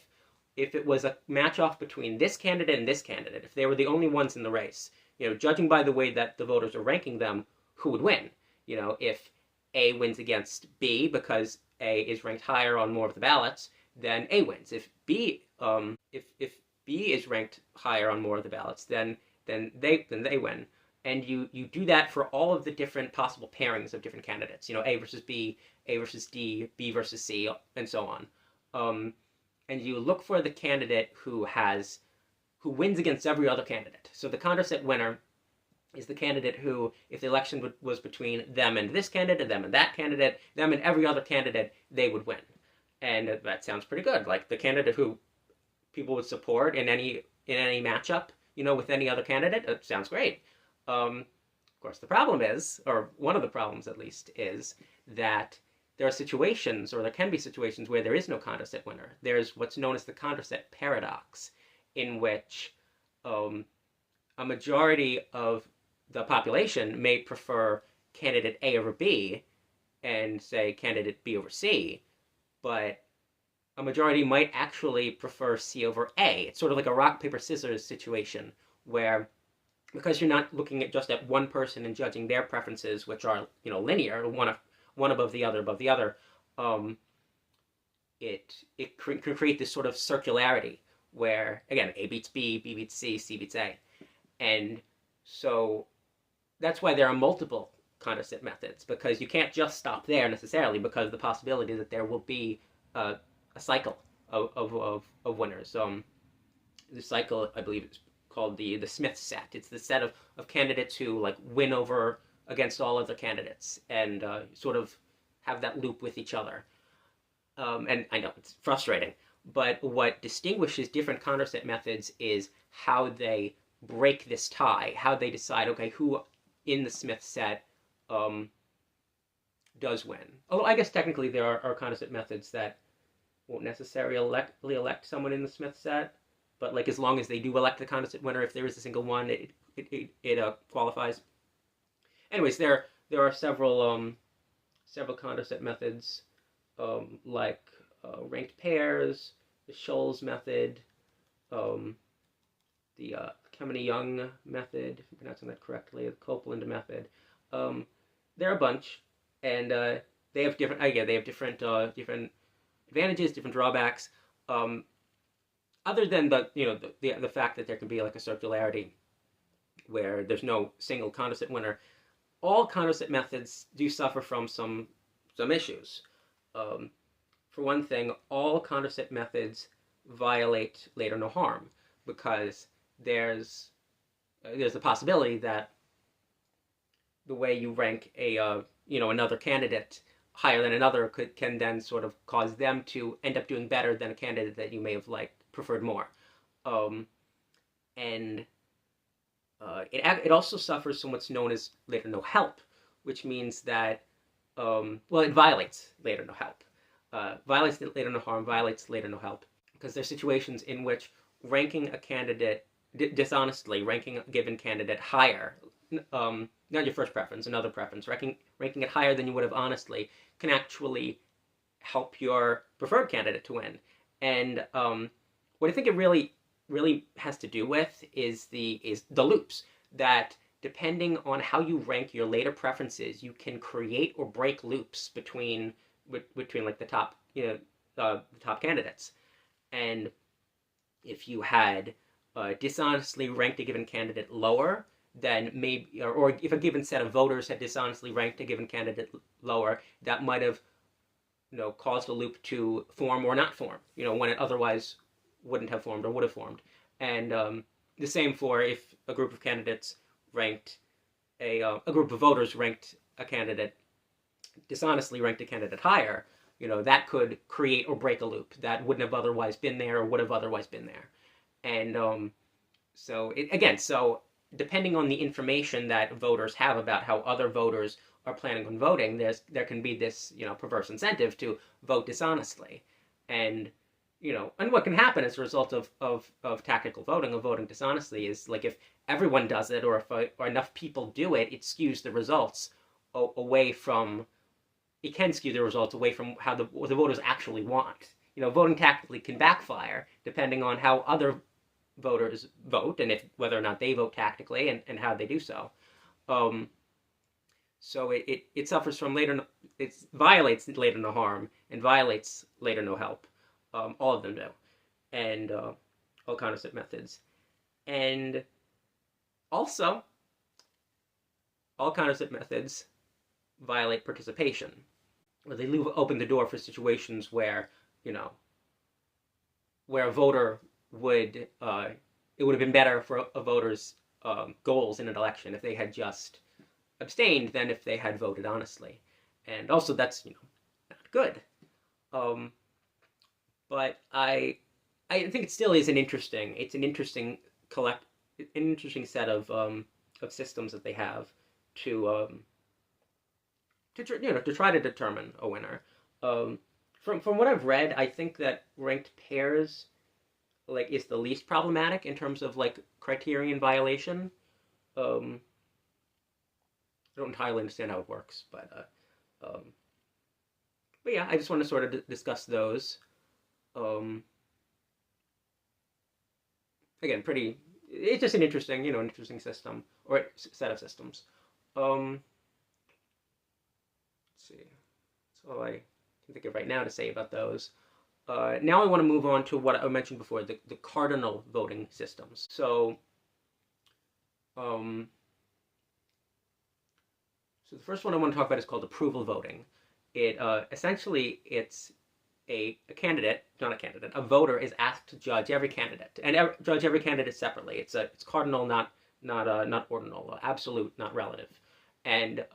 it was a match off between this candidate and this candidate, if they were the only ones in the race, judging by the way that the voters are ranking them, who would win? If A wins against B because A is ranked higher on more of the ballots, then A wins. If B is ranked higher on more of the ballots, then they win. And you do that for all of the different possible pairings of different candidates. A versus B, A versus D, B versus C, and so on. And you look for the candidate who wins against every other candidate. So the Condorcet winner is the candidate who, if the election was between them and this candidate, them and that candidate, them and every other candidate, they would win. And that sounds pretty good. Like the candidate who people would support in any matchup, with any other candidate, it sounds great. Of course, the problem is, or one of the problems at least, is that there are situations, or there can be situations, where there is no Condorcet winner. There's what's known as the Condorcet paradox, in which a majority of the population may prefer candidate A over B, and say candidate B over C, but a majority might actually prefer C over A. It's sort of like a rock, paper, scissors situation, where because you're not looking at just at one person and judging their preferences, which are linear, one above the other, it can create this sort of circularity where, again, A beats B, B beats C, C beats A, and so that's why there are multiple Condorcet methods, because you can't just stop there necessarily, because the possibility that there will be a cycle of winners. The cycle, I believe, is called the Smith set. It's the set of candidates who like win over against all other candidates, and sort of have that loop with each other. And I know it's frustrating, but what distinguishes different Condorcet methods is how they break this tie, how they decide, okay, who in the Smith set does win. Although I guess technically there are Condorcet methods that won't necessarily elect someone in the Smith set, but like as long as they do elect the Condorcet winner, if there is a single one, it qualifies. Anyways, there are several Condorcet methods, like ranked pairs, the Scholes method, the Kemeny-Young method, if I'm pronouncing that correctly, the Copeland method. There are a bunch, and they have different different advantages, different drawbacks. Other than the fact that there can be like a circularity where there's no single Condorcet winner, all Condorcet methods do suffer from some issues. For one thing, all Condorcet methods violate later no harm, because there's a possibility that the way you rank another candidate higher than another can then sort of cause them to end up doing better than a candidate that you may have preferred more. Um, and it also suffers from what's known as later no help, which means that well, it violates later no help, violates later no harm, violates later no help, because there's situations in which ranking a candidate dishonestly, ranking a given candidate higher, not your first preference, another preference, ranking it higher than you would have honestly, can actually help your preferred candidate to win. And what I think it really has to do with is the loops that, depending on how you rank your later preferences, you can create or break loops between like the top the top candidates. And if you had dishonestly ranked a given candidate lower, then maybe, or if a given set of voters had dishonestly ranked a given candidate lower, that might have caused a loop to form or not form, when it otherwise wouldn't have formed or would have formed. And the same for if a group of candidates ranked a group of voters ranked a candidate, dishonestly ranked a candidate higher, that could create or break a loop that wouldn't have otherwise been there or would have otherwise been there. And so depending on the information that voters have about how other voters are planning on voting, there can be this perverse incentive to vote dishonestly. And and what can happen as a result of tactical voting, of voting dishonestly, is like if everyone does it, or if enough people do it, it skews the results away from. It can skew the results away from how the voters actually want. Voting tactically can backfire depending on how other voters vote, and whether or not they vote tactically, and how they do so. So it suffers from it violates later no harm and violates later no help. All of them do, and all counterfeit methods, and also all counterfeit methods violate participation. Where they leave open the door for situations where where a voter would it would have been better for a voter's goals in an election if they had just abstained than if they had voted honestly, and also that's not good. But I think it still is an interesting set of systems that they have to try to determine a winner. From what I've read, I think that ranked pairs is the least problematic in terms of criterion violation. I don't entirely understand how it works, but yeah, I just want to sort of discuss those. Again, it's just an interesting, interesting system, or set of systems. Let's see. That's all I can think of right now to say about those. Now I want to move on to what I mentioned before, the cardinal voting systems. So the first one I want to talk about is called approval voting. Essentially it's a candidate, not a candidate, a voter is asked to judge every candidate, and judge every candidate separately. It's cardinal, not ordinal, absolute, not relative. And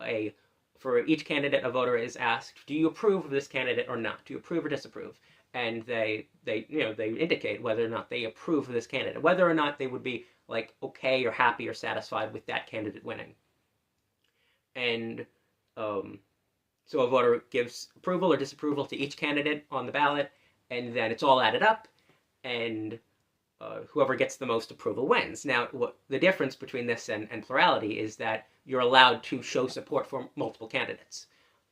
for each candidate, a voter is asked, do you approve of this candidate or not? Do you approve or disapprove? And they indicate whether or not they approve of this candidate, whether or not they would be okay or happy or satisfied with that candidate winning. And so a voter gives approval or disapproval to each candidate on the ballot, and then it's all added up, and whoever gets the most approval wins. Now, the difference between this and plurality is that you're allowed to show support for multiple candidates.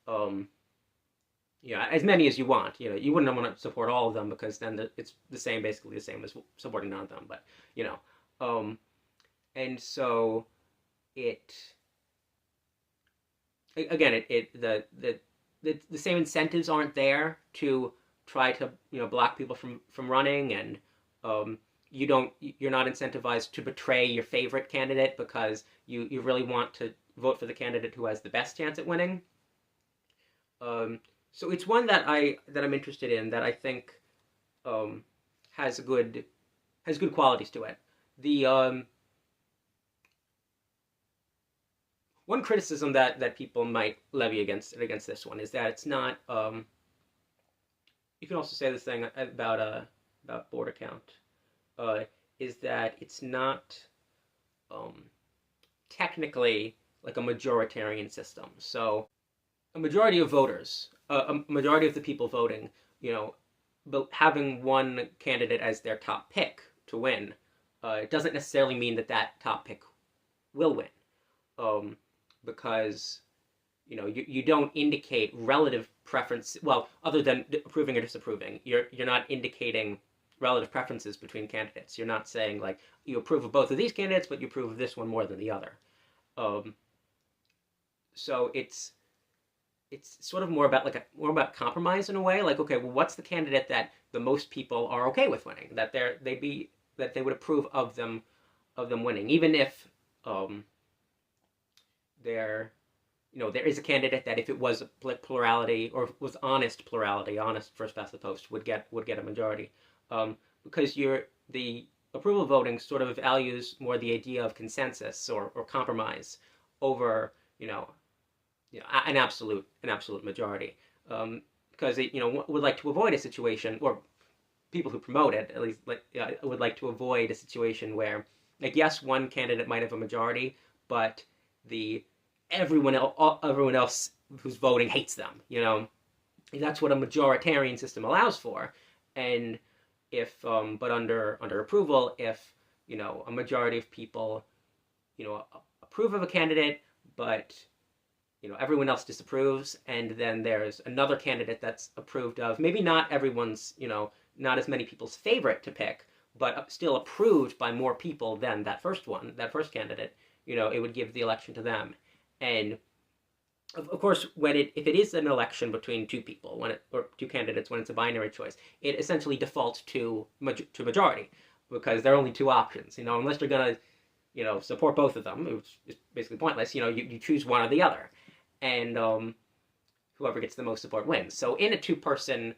As many as you want. You wouldn't want to support all of them, because then it's basically the same as supporting none of them. But and so the same incentives aren't there to try to block people from running, and you're not incentivized to betray your favorite candidate because you really want to vote for the candidate who has the best chance at winning. So it's one that I'm interested in, that I think has good qualities to it. one criticism that people might levy against this one is that it's not. You can also say this thing about border count, uh, is that it's not um, technically like a majoritarian system. So a majority of voters, a majority of the people voting, you know, but having one candidate as their top pick to win, it doesn't necessarily mean that that top pick will win, because you don't indicate relative preference. Well, other than approving or disapproving, you're not indicating relative preferences between candidates. You're not saying like you approve of both of these candidates, but you approve of this one more than the other. Um, so it's sort of more about compromise in a way. Like, okay, well, what's the candidate that the most people are okay with winning? That they would approve of them winning, even if there there is a candidate that if it was a plurality or was honest plurality, honest first past the post, would get a majority, because the approval voting sort of values more the idea of consensus or compromise over an absolute majority, because it would like to avoid a situation, or people who promote it at least would like to avoid a situation where, like, yes, one candidate might have a majority, but everyone else who's voting hates them. That's what a majoritarian system allows for. And if but under approval, if a majority of people approve of a candidate, but everyone else disapproves, and then there's another candidate that's approved of, maybe not everyone's, not as many people's favorite to pick, but still approved by more people than that first candidate, it would give the election to them. And of course, if it is an election between two people, or two candidates, when it's a binary choice, it essentially defaults to majority, because there are only two options. Unless you're gonna support both of them, which is basically pointless. You choose one or the other, and whoever gets the most support wins. So in a two-person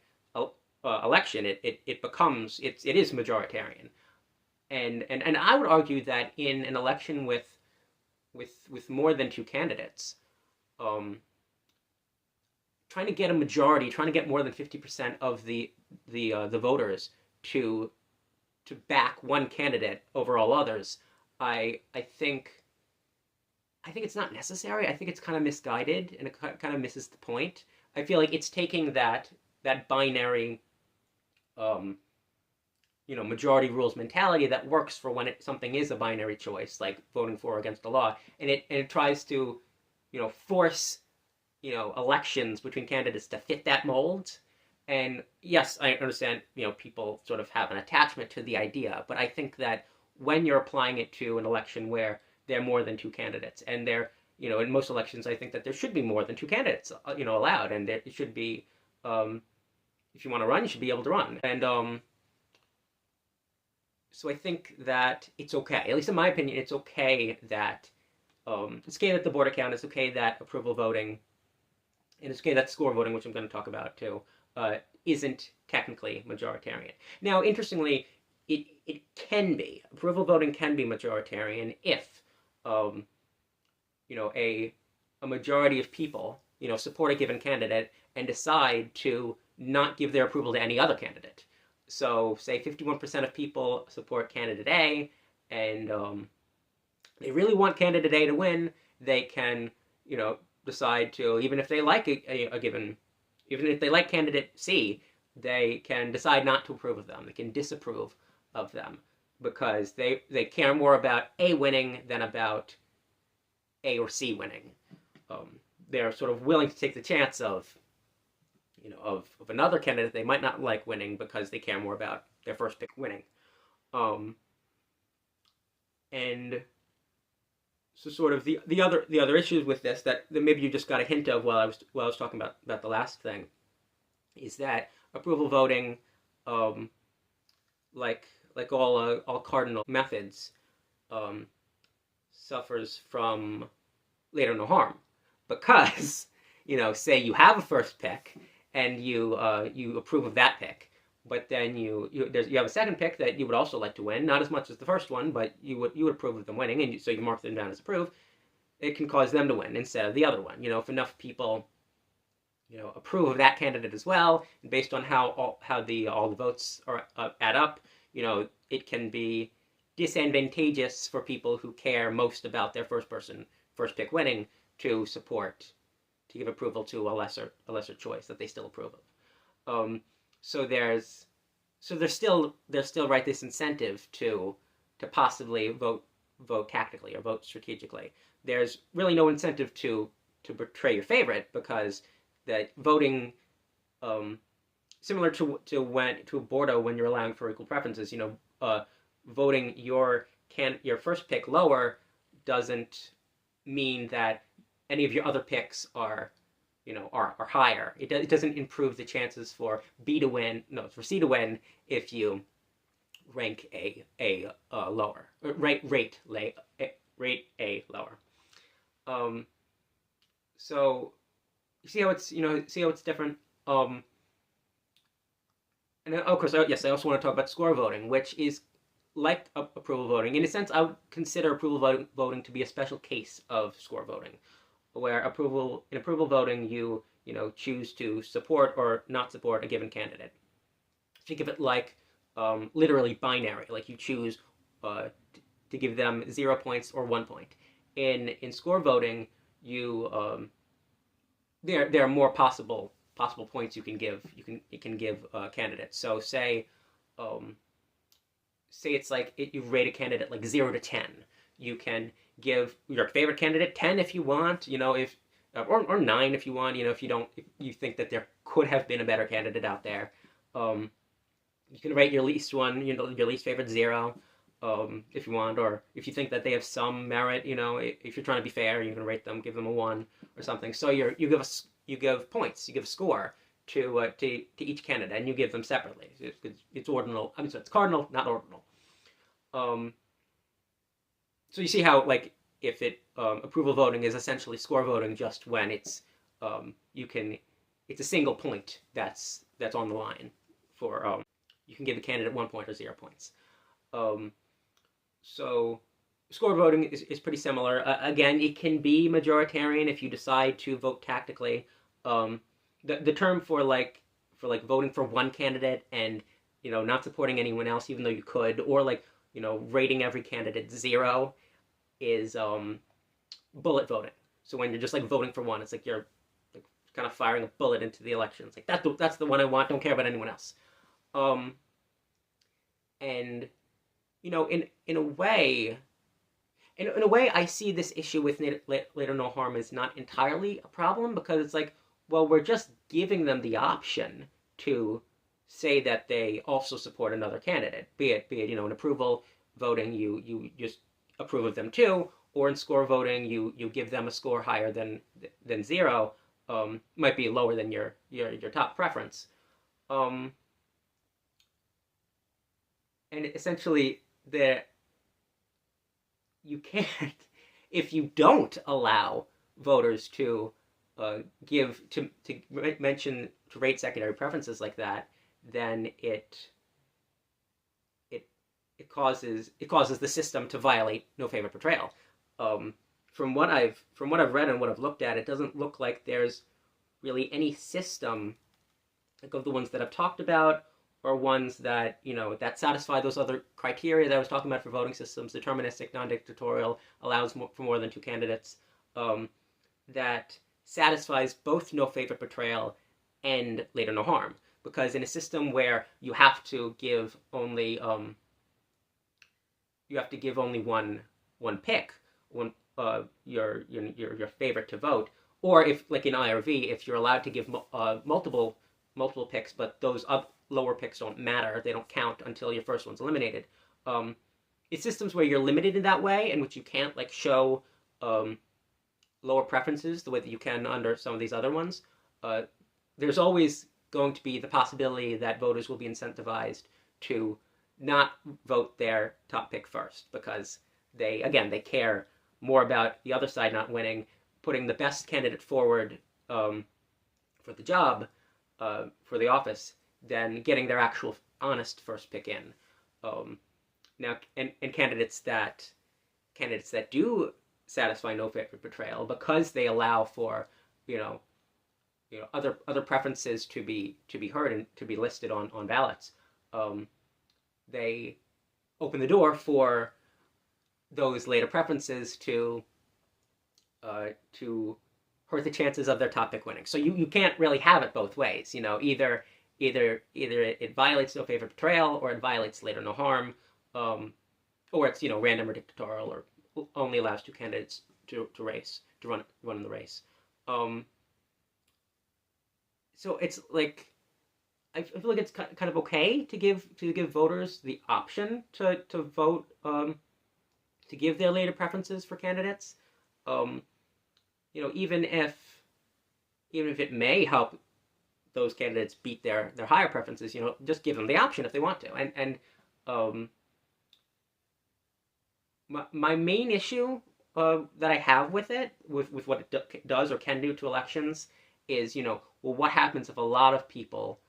election, it is majoritarian, and I would argue that in an election with more than two candidates, trying to get a majority, trying to get more than 50% of the voters to back one candidate over all others, I think it's not necessary. I think it's kind of misguided, and it kind of misses the point. I feel like it's taking that binary, majority rules mentality that works for when something is a binary choice, like voting for or against the law, and it tries to, force, elections between candidates to fit that mold. And yes, I understand, people sort of have an attachment to the idea, but I think that when you're applying it to an election where there are more than two candidates, and in most elections, I think that there should be more than two candidates, allowed, and it should be, if you want to run, you should be able to run. And so I think that it's okay, at least in my opinion, it's okay that the border count, it's okay that approval voting, and it's okay that score voting, which I'm going to talk about too, isn't technically majoritarian. Now, interestingly, it can be. Approval voting can be majoritarian if, a majority of people, support a given candidate and decide to not give their approval to any other candidate. So, say 51% of people support candidate A, and they really want candidate A to win. They can, decide to, even if they like even if they like candidate C, they can decide not to approve of them. They can disapprove of them, because they care more about A winning than about A or C winning. They're sort of willing to take the chance of another candidate they might not like winning, because they care more about their first pick winning. And so sort of the other issues with this that maybe you just got a hint of while I was talking about the last thing, is that approval voting, like all cardinal methods, suffers from later no harm, because say you have a first pick and you approve of that pick, but then you have a second pick that you would also like to win, not as much as the first one, but you would approve of them winning, and so you mark them down as approved. it can cause them to win instead of the other one. If enough people approve of that candidate as well, and based on how all the votes are add up, it can be disadvantageous for people who care most about their first pick winning to give approval to a lesser choice that they still approve of. So there's still right this incentive to possibly vote tactically or vote strategically. There's really no incentive to betray your favorite, because that voting, similar to Bordeaux when you're allowing for equal preferences, voting your first pick lower doesn't mean that any of your other picks are higher. It doesn't improve the chances for C to win if you rank A lower, rate A lower. So you see how it's different. And of course, yes, I also want to talk about score voting, which is like approval voting. In a sense, I would consider approval voting to be a special case of score voting, where in approval voting, you choose to support or not support a given candidate. Think of it like literally binary, like you choose to give them 0 points or 1 point. In score voting, there are more possible points you can give. You can give candidates. So say it's like you rate a candidate like 0 to 10. You can give your favorite candidate 10 if you want. If or 9 if you want. If you think that there could have been a better candidate out there. You can rate your least one. Your least favorite 0. If you want, or if you think that they have some merit, if you're trying to be fair, you can rate them, give them a 1 or something. So you give points, you give a score to each candidate, and you give them separately. It's ordinal. I'm sorry, it's cardinal, not ordinal. So you see how if approval voting is essentially score voting, just when it's it's a single point that's on the line for you can give a candidate 1 point or 0 points. So score voting is pretty similar. Again, it can be majoritarian if you decide to vote tactically. The term for voting for one candidate and not supporting anyone else, even though you could, or rating every candidate 0 is bullet voting. So when you're just voting for one, it's like you're kind of firing a bullet into the election. It's like that's the one I want. Don't care about anyone else. And in a way, I see this issue with later no harm as not entirely a problem, because it's like, well, we're just giving them the option to say that they also support another candidate, be it in approval voting, you just approve of them too, or in score voting, you give them a score higher than 0, might be lower than your top preference, and essentially you can't, if you don't allow voters to rate secondary preferences like that, then it causes the system to violate no favorite portrayal. From what I've read and what I've looked at, it doesn't look like there's really any system of the ones that I've talked about, or ones that that satisfy those other criteria that I was talking about for voting systems: deterministic, non-dictatorial, allows for more than 2 candidates, that satisfies both no favorite portrayal and later no harm. Because in a system where you have to give only one pick, your favorite to vote, or if like in IRV, if you're allowed to give multiple picks, but those lower picks don't matter, they don't count until your first one's eliminated. It's systems where you're limited in that way, in which you can't show lower preferences the way that you can under some of these other ones. There's always going to be the possibility that voters will be incentivized to not vote their top pick first, because they care more about the other side not winning, putting the best candidate forward for the job, for the office, than getting their actual honest first pick in. Now, and candidates that do satisfy no favorite betrayal, because they allow for you know other preferences to be heard and to be listed on ballots. They open the door for those later preferences to hurt the chances of their top pick winning. So you can't really have it both ways. Either it violates no favorite betrayal, or it violates later no harm, or it's random or dictatorial, or only allows two candidates to run in the race. So it's like, I feel like it's kind of okay to give voters the option to vote, to give their later preferences for candidates. Even if it may help those candidates beat their higher preferences, just give them the option if they want to. And my main issue that I have with it, with what it does or can do to elections, is what happens if a lot of people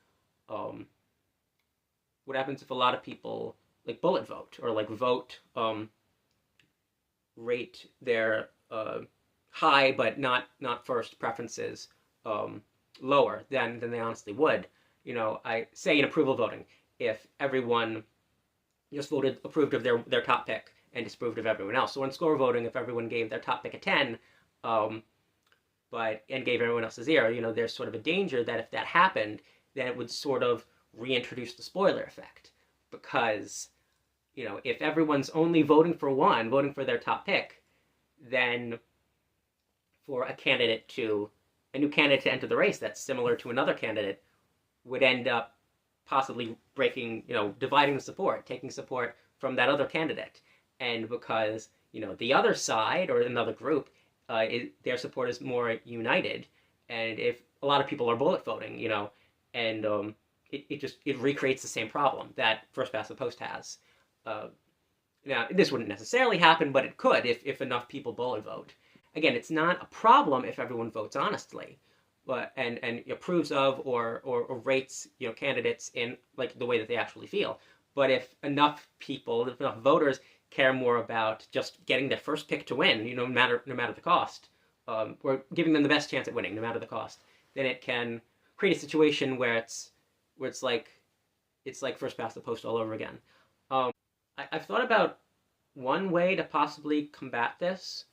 like bullet vote, or like vote, rate their high but not first preferences lower than they honestly would. I say in approval voting, if everyone just voted approved of their top pick and disapproved of everyone else. So in score voting, if everyone gave their top pick a 10, and gave everyone else a 0, there's sort of a danger that if that happened, then it would sort of reintroduce the spoiler effect. Because, if everyone's only voting for their top pick, then for a new candidate to enter the race that's similar to another candidate would end up possibly dividing the support, taking support from that other candidate. And because, the other side or another group, their support is more united, and if a lot of people are bullet voting, and it recreates the same problem that first past the post has. Now, this wouldn't necessarily happen, but it could if enough people bullet vote. Again, it's not a problem if everyone votes honestly, but and approves of or rates candidates in like the way that they actually feel. But if enough voters care more about just getting their first pick to win, no matter the cost, or giving them the best chance at winning, no matter the cost, then it can create a situation where it's like first past the post all over again. I've thought about one way to possibly combat this,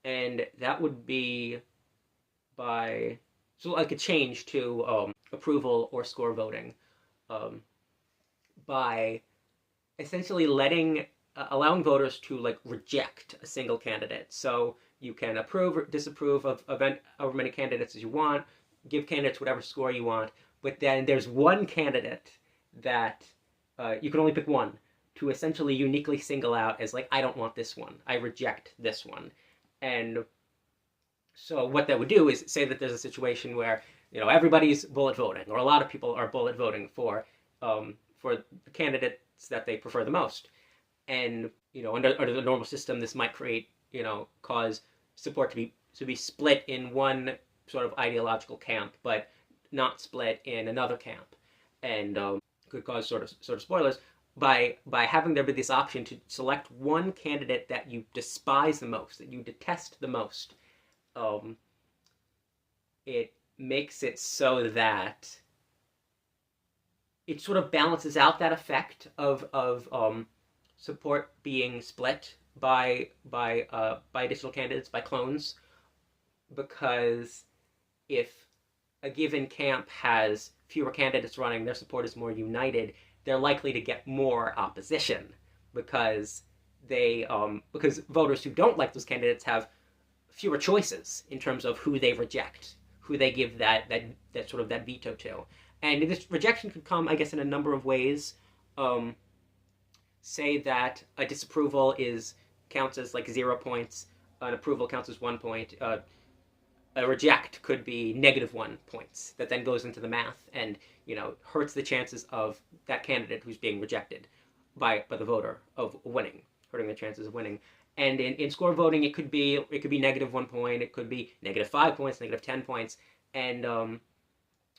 and that would be by like a change to approval or score voting, by essentially allowing voters to like reject a single candidate. So you can approve or disapprove of however many candidates as you want, give candidates whatever score you want, but then there's one candidate that you can only pick one to essentially uniquely single out as like, I don't want this one, I reject this one. And so what that would do is say that there's a situation where everybody's bullet voting, or a lot of people are bullet voting for the candidates that they prefer the most. And under the normal system, this might cause support to be split in one sort of ideological camp, but not split in another camp, and could cause sort of spoilers by having there be this option to select one candidate that you despise the most, that you detest the most. It makes it so that it sort of balances out that effect of support being split by additional candidates, by clones, because if a given camp has fewer candidates running, their support is more united, they're likely to get more opposition, because because voters who don't like those candidates have fewer choices in terms of who they reject, who they give that sort of that veto to. And this rejection could come, I guess, in a number of ways. Say that a disapproval counts as like 0 points, an approval counts as 1 point. A reject could be -1 points that then goes into the math and hurts the chances of that candidate who's being rejected by the voter of winning, hurting the chances of winning. And in score voting, it could be -1 point, it could be -5 points, -10 points, and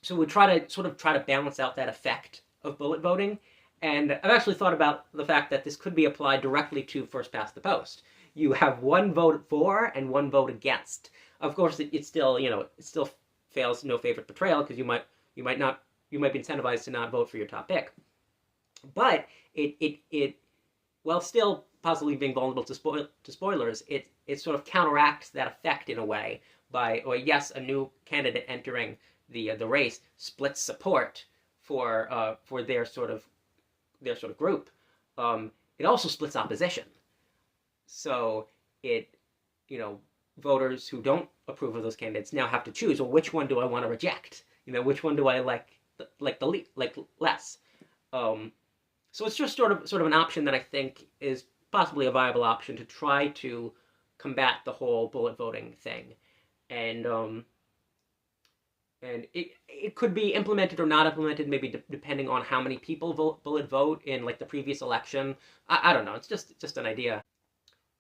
so we try to balance out that effect of bullet voting. And I've actually thought about the fact that this could be applied directly to first past the post. you have one vote for and one vote against. Of course, it still, it still fails no favorite betrayal, because you might not you might be incentivized to not vote for your top pick. But it while still possibly being vulnerable to spoilers, it sort of counteracts that effect in a way by, or yes, a new candidate entering the race splits support for their sort of group. It also splits opposition. So it, voters who don't approve of those candidates now have to choose, well, which one do I want to reject? Which one do I like less? So it's just sort of an option that I think is possibly a viable option to try to combat the whole bullet voting thing, and it could be implemented or not implemented, maybe depending on how many people bullet vote in like the previous election. I don't know. It's just an idea.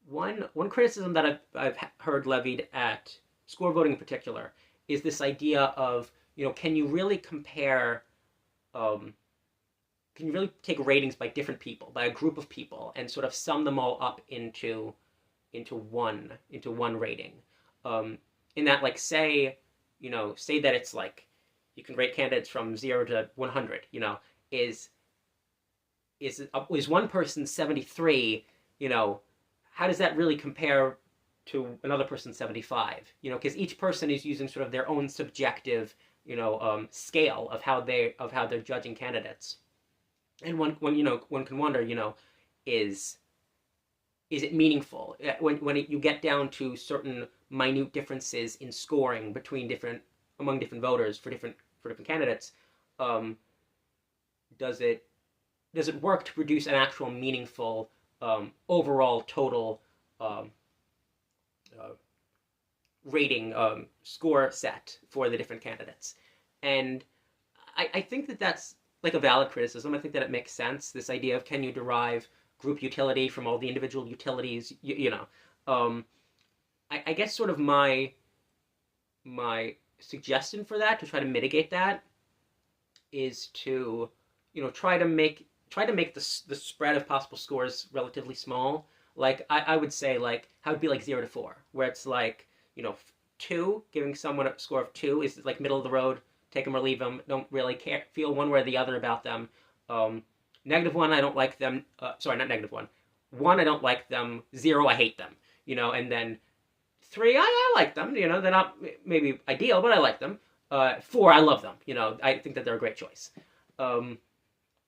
One criticism that I've heard levied at score voting in particular is this idea of, can you really compare, can you really take ratings by different people, by a group of people, and sort of sum them all up into one rating? In that, like, say that it's like you can rate candidates from 0 to 100. Is one person 73? How does that really compare to another person 75? Because each person is using sort of their own subjective scale of how they're judging candidates. And one can wonder, is it meaningful when you get down to certain minute differences in scoring among different voters for different candidates? Does it work to produce an actual meaningful overall total rating score set for the different candidates? And I think that that's like a valid criticism. I think that it makes sense, this idea of, can you derive group utility from all the individual utilities? I guess sort of my suggestion for that, to try to mitigate that, is to try to make the spread of possible scores relatively small. Like I would say, like, how would be like 0 to 4, where it's like 2, giving someone a score of 2 is like middle of the road, take them or leave them, don't really feel one way or the other about them. -1, I don't like them. Sorry, not -1. 1, I don't like them. 0, I hate them. And then 3, I like them. They're not maybe ideal, but I like them. 4, I love them. I think that they're a great choice.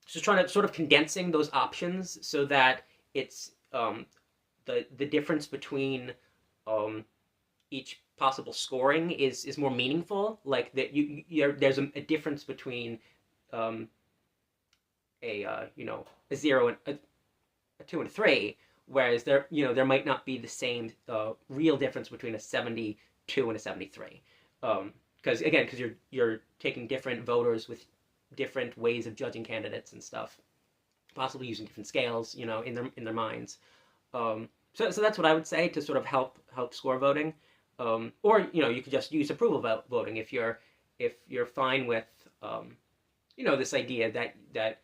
Just trying to sort of condensing those options so that it's the difference between each possible scoring is more meaningful. Like that, there's a difference between a 0 and a 2 and a 3, whereas there might not be the same real difference between a 72 and a 73. Because you're taking different voters with different ways of judging candidates and stuff, possibly using different scales, in their minds. So that's what I would say to sort of help score voting. Or you could just use approval voting if you're fine with this idea that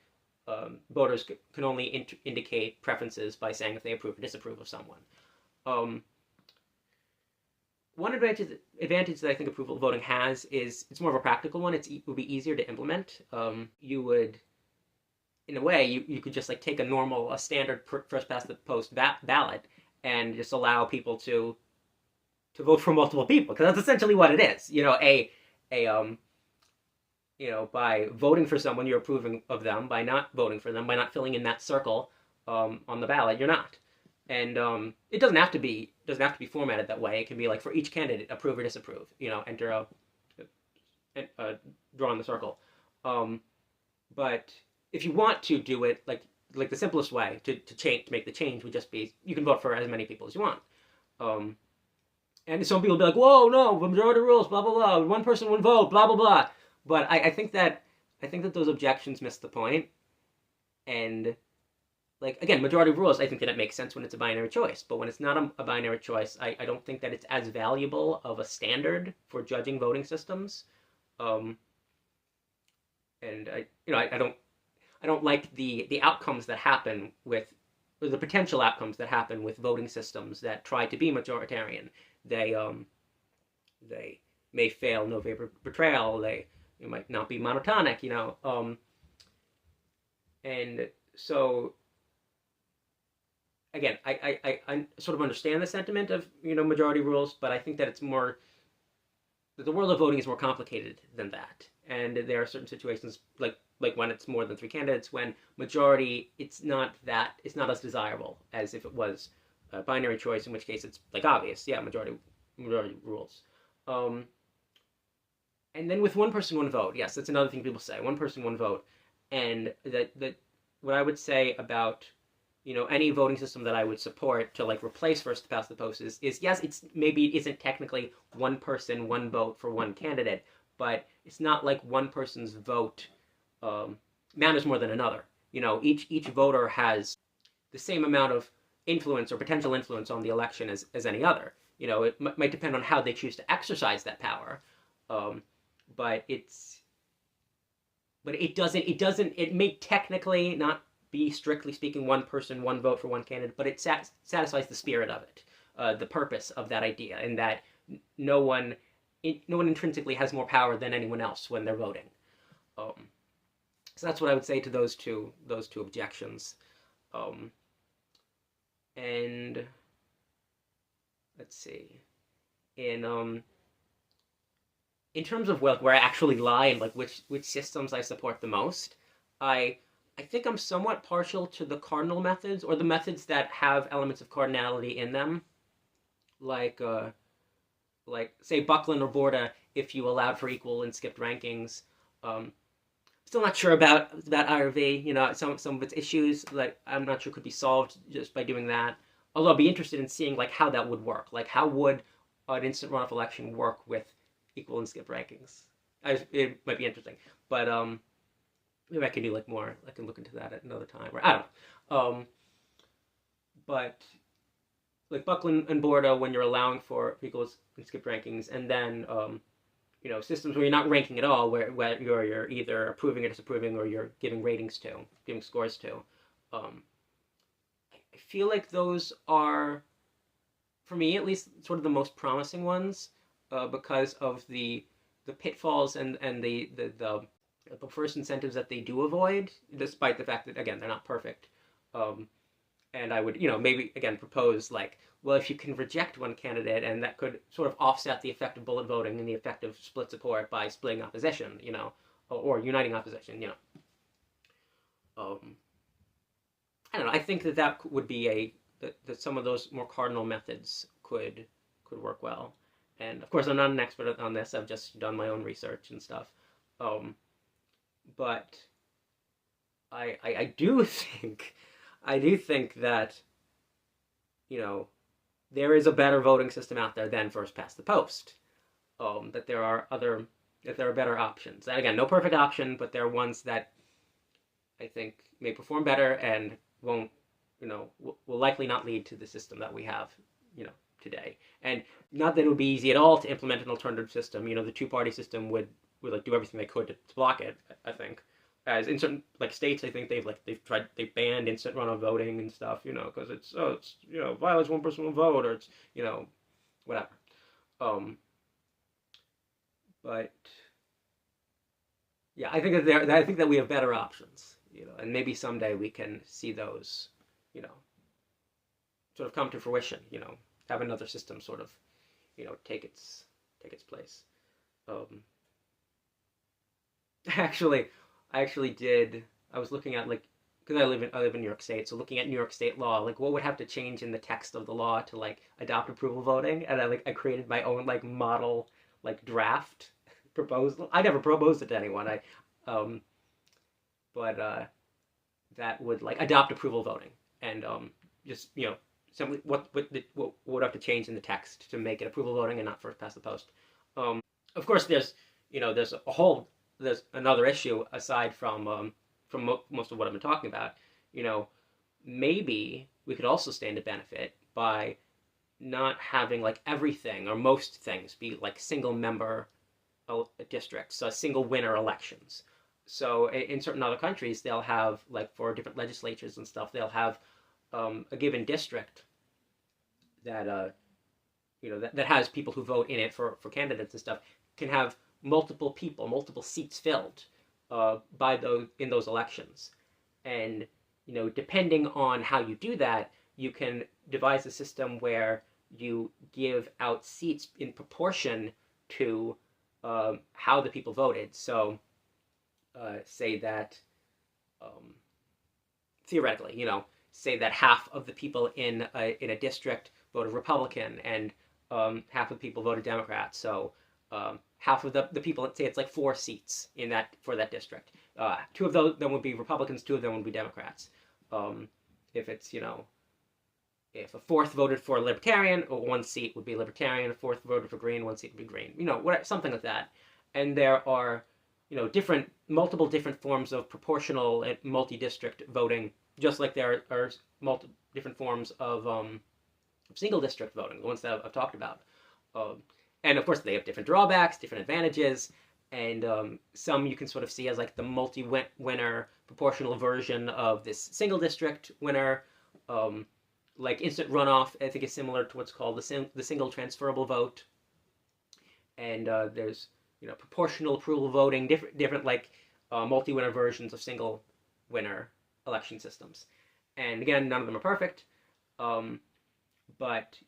voters can only indicate preferences by saying if they approve or disapprove of someone. One advantage that I think approval voting has is it's more of a practical one. It would be easier to implement. You would, in a way, you could just like take a standard first past the post ballot and just allow people to vote for multiple people, because that's essentially what it is. By voting for someone, you're approving of them. By not voting for them, by not filling in that circle on the ballot, you're not. And it doesn't have to be formatted that way. It can be like for each candidate, approve or disapprove. Enter draw in the circle. But if you want to do it, like the simplest way to make the change would just be, you can vote for as many people as you want. And some people will be like, whoa, no, majority rules, blah, blah, blah. One person, one vote, blah, blah, blah. But I think that those objections miss the point. And, like, again, majority rules, I think that it makes sense when it's a binary choice. But when it's not a binary choice, I don't think that it's as valuable of a standard for judging voting systems. And I don't like the outcomes that happen with or the potential outcomes that happen with voting systems that try to be majoritarian. They may fail no favor betrayal. They might not be monotonic, and so again, I sort of understand the sentiment of majority rules, but I think that it's more the world of voting is more complicated than that, and there are certain situations like when it's more than three candidates, when majority it's not as desirable as if it was a binary choice, in which case it's like obvious, yeah, majority rules. Um, and then with one person, one vote, yes, that's another thing people say, one person, one vote, and that what I would say about any voting system that I would support to like replace first past the post is yes, it's maybe it isn't technically one person, one vote for one candidate, but it's not like one person's vote matters more than another. Each voter has the same amount of influence or potential influence on the election as any other. It might depend on how they choose to exercise that power, um, but it may technically not be strictly speaking one person, one vote for one candidate, but it satisfies the spirit of it, the purpose of that idea, and that no one intrinsically has more power than anyone else when they're voting. Um, so that's what I would say to those two objections. Um, and let's see, in terms of where I actually lie and like which systems I support the most, I I think I'm somewhat partial to the cardinal methods or the methods that have elements of cardinality in them, like say Buckland or Borda, if you allowed for equal and skipped rankings. Um, Still not sure about IRV. Some of its issues, like I'm not sure could be solved just by doing that. Although I'd be interested in seeing like how that would work. Like how would an instant runoff election work with equal and skipped rankings? It might be interesting, but maybe I can do like more. I can look into that at another time, or I don't know. But like Buckland and Borda, when you're allowing for equal and skipped rankings, and then systems where you're not ranking at all, where you're either approving or disapproving, or you're giving ratings to, giving scores to. Um, I feel like those are, for me at least, sort of the most promising ones, because of the pitfalls and the first incentives that they do avoid, despite the fact that again they're not perfect. Um, and I would, maybe again propose like, well, if you can reject one candidate, and that could sort of offset the effect of bullet voting and the effect of split support by splitting opposition, or uniting opposition, Um, I don't know. I think that would be that some of those more cardinal methods could work well. And of course, I'm not an expert on this. I've just done my own research and stuff. Um, but I do think that you know there is a better voting system out there than first past the post. That there are better options. And again, no perfect option, but there are ones that I think may perform better and won't, will likely not lead to the system that we have, today. And not that it would be easy at all to implement an alternative system. The two-party system would like do everything they could to block it. I think, as in certain like states, I think they've banned instant runoff voting and stuff. Because it's violates one person one vote, or it's whatever. Um, but yeah, I think that we have better options. And maybe someday we can see those, you know, sort of come to fruition. Have another system sort of, take its place. Um, actually, I actually did. I was looking at like because I live in New York State, so looking at New York State law, like what would have to change in the text of the law to like adopt approval voting, and I created my own like model like draft proposal. I never proposed it to anyone. Um, but that would like adopt approval voting, and just some what would have to change in the text to make it approval voting and not first past the post. Of course, there's another issue aside from most of what I've been talking about. You know, maybe we could also stand to benefit by not having like everything or most things be like single member districts, single winner elections. So in certain other countries, they'll have like for different legislatures and stuff, they'll have a given district that that has people who vote in it for candidates and stuff can have multiple people, multiple seats filled by those in those elections, and depending on how you do that, you can devise a system where you give out seats in proportion to how the people voted. So, say that um, theoretically, say that half of the people in a district voted Republican and half of the people voted Democrat. So half of the people, let's say it's like 4 seats in that for that district. Two of those then would be Republicans, two of them would be Democrats. If it's if a fourth voted for Libertarian, 1 seat would be Libertarian. A fourth voted for Green, 1 seat would be Green. Something like that. And there are multiple different forms of proportional and multi-district voting, just like there are multiple different forms of single district voting, the ones that I've talked about. And of course, they have different drawbacks, different advantages, and some you can sort of see as like the multi-winner proportional version of this single district winner. Like instant runoff, I think is similar to what's called the single transferable vote. And there's proportional approval voting, different like multi-winner versions of single winner election systems. And again, none of them are perfect, but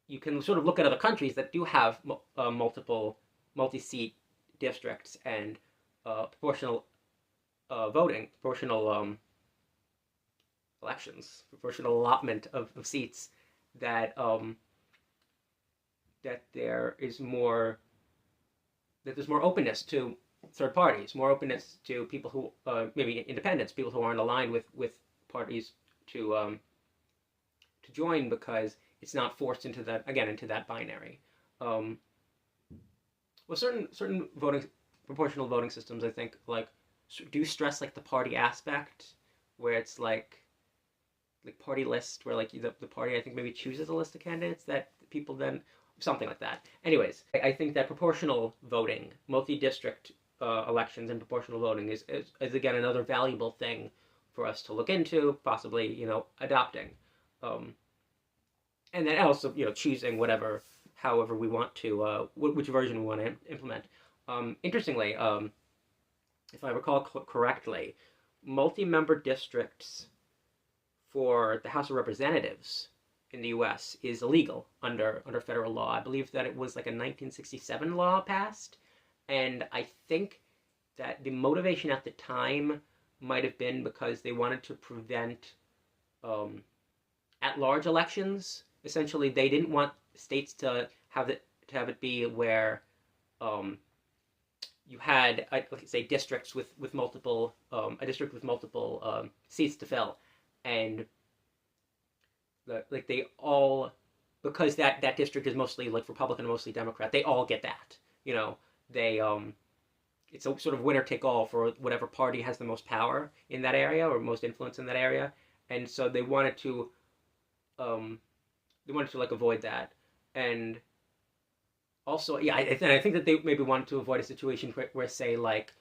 you can sort of look at other countries that do have multiple multi-seat districts and proportional voting, proportional elections, proportional allotment of seats, that that there's more openness to third parties, more openness to people who maybe independents, people who aren't aligned with parties to join, because it's not forced into that binary. Well, certain proportional voting systems, I think, like do stress like the party aspect, where it's like party list, where like the party I think maybe chooses a list of candidates that people then, something like that. Anyways, I think that proportional voting, multi-district elections and proportional voting is again another valuable thing for us to look into, possibly adopting, and then also choosing however we want to which version we want to implement. Interestingly, if I recall correctly, multi-member districts for the House of Representatives in the U.S. is illegal under federal law. I believe that it was like a 1967 law passed, and I think that the motivation at the time might have been because they wanted to prevent at-large elections. Essentially, they didn't want states to have it be where you had, like say, districts with multiple a district with multiple seats to fill, and they all, because that district is mostly like Republican, mostly Democrat, they all get that. They it's a sort of winner take all for whatever party has the most power in that area or most influence in that area, and so they wanted to like avoid that. And also, yeah, I think that they maybe wanted to avoid a situation where say like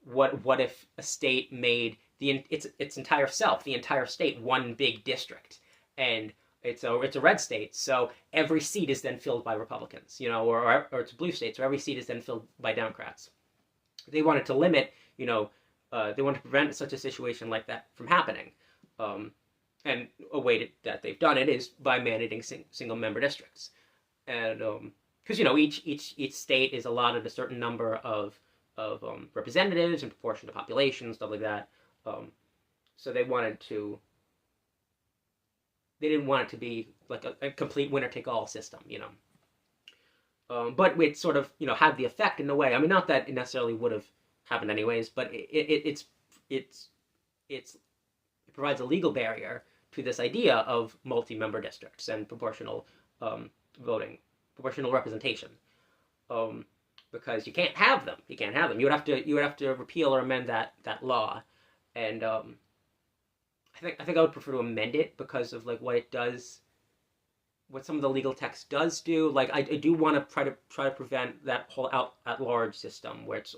what if a state made its entire self, the entire state, one big district, and it's a red state, so every seat is then filled by Republicans, or it's a blue state, so every seat is then filled by Democrats. They wanted to limit, they wanted to prevent such a situation like that from happening, and a way that they've done it is by mandating single member districts, and because each state is allotted a certain number of representatives in proportion to population, stuff like that. So they didn't want it to be like a complete winner-take-all system, but it sort of, had the effect in a way. I mean, not that it necessarily would have happened anyways, but it provides a legal barrier to this idea of multi-member districts and proportional voting, proportional representation, because you can't have them. You can't have them. You would have to repeal or amend that law, and I think I would prefer to amend it because of like what it does, what some of the legal text does do. Like I do want to try to prevent that whole at large system where it's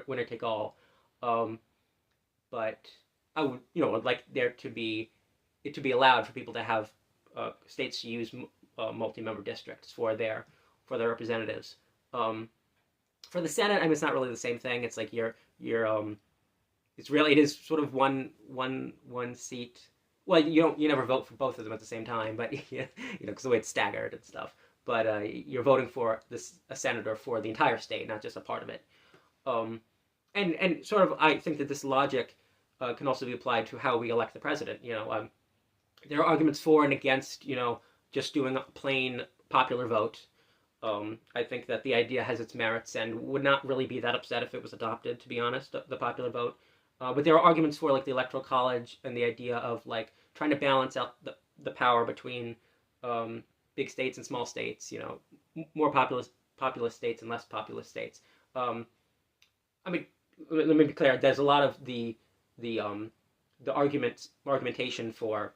winner take all, but I would would like there to be it to be allowed for people to have states to use multi-member districts for their representatives. Um, for the Senate, I mean, it's not really the same thing. It's like it is sort of one seat. Well, you never vote for both of them at the same time, but because the way it's staggered and stuff. But you're voting for a senator for the entire state, not just a part of it. Um, and sort of, I think that this logic can also be applied to how we elect the president. There are arguments for and against, just doing a plain popular vote. I think that the idea has its merits and would not really be that upset if it was adopted, to be honest, the popular vote. But there are arguments for like the electoral college and the idea of like trying to balance out the power between big states and small states, more populous states and less populous states. I mean, let me be clear. There's a lot of the argumentation for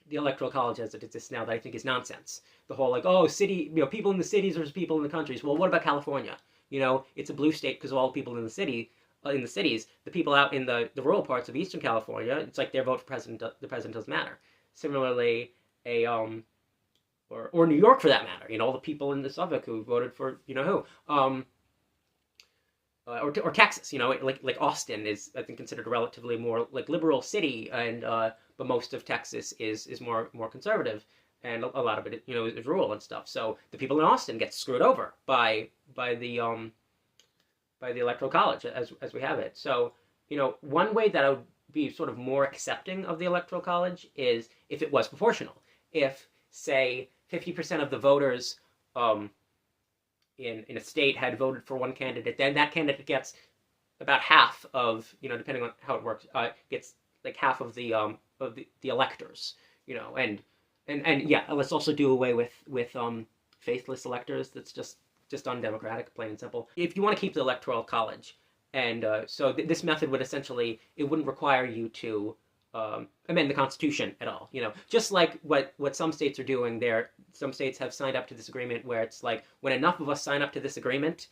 the electoral college as it exists now that I think is nonsense. The whole like, oh, people in the cities versus people in the countries. Well, what about California? It's a blue state because of all the people in the cities. The people out in the rural parts of Eastern California, it's like their vote for president. The president doesn't matter. Similarly, or New York for that matter. All the people in the Suffolk who voted for who. Or Texas, like Austin is, I think, considered a relatively more like liberal city, and but most of Texas is more conservative, and a lot of it, is rural and stuff. So the people in Austin get screwed over by the electoral college as we have it. So one way that I would be sort of more accepting of the electoral college is if it was proportional. If say 50% of the voters in a state had voted for one candidate, then that candidate gets about half of, depending on how it works, gets like half of the electors, and yeah, let's also do away with faithless electors. That's just undemocratic, plain and simple. If you want to keep the electoral college, and so this method would essentially, it wouldn't require you to amend the Constitution at all. Just like what some states are doing. Some states have signed up to this agreement where it's like, when enough of us sign up to this agreement,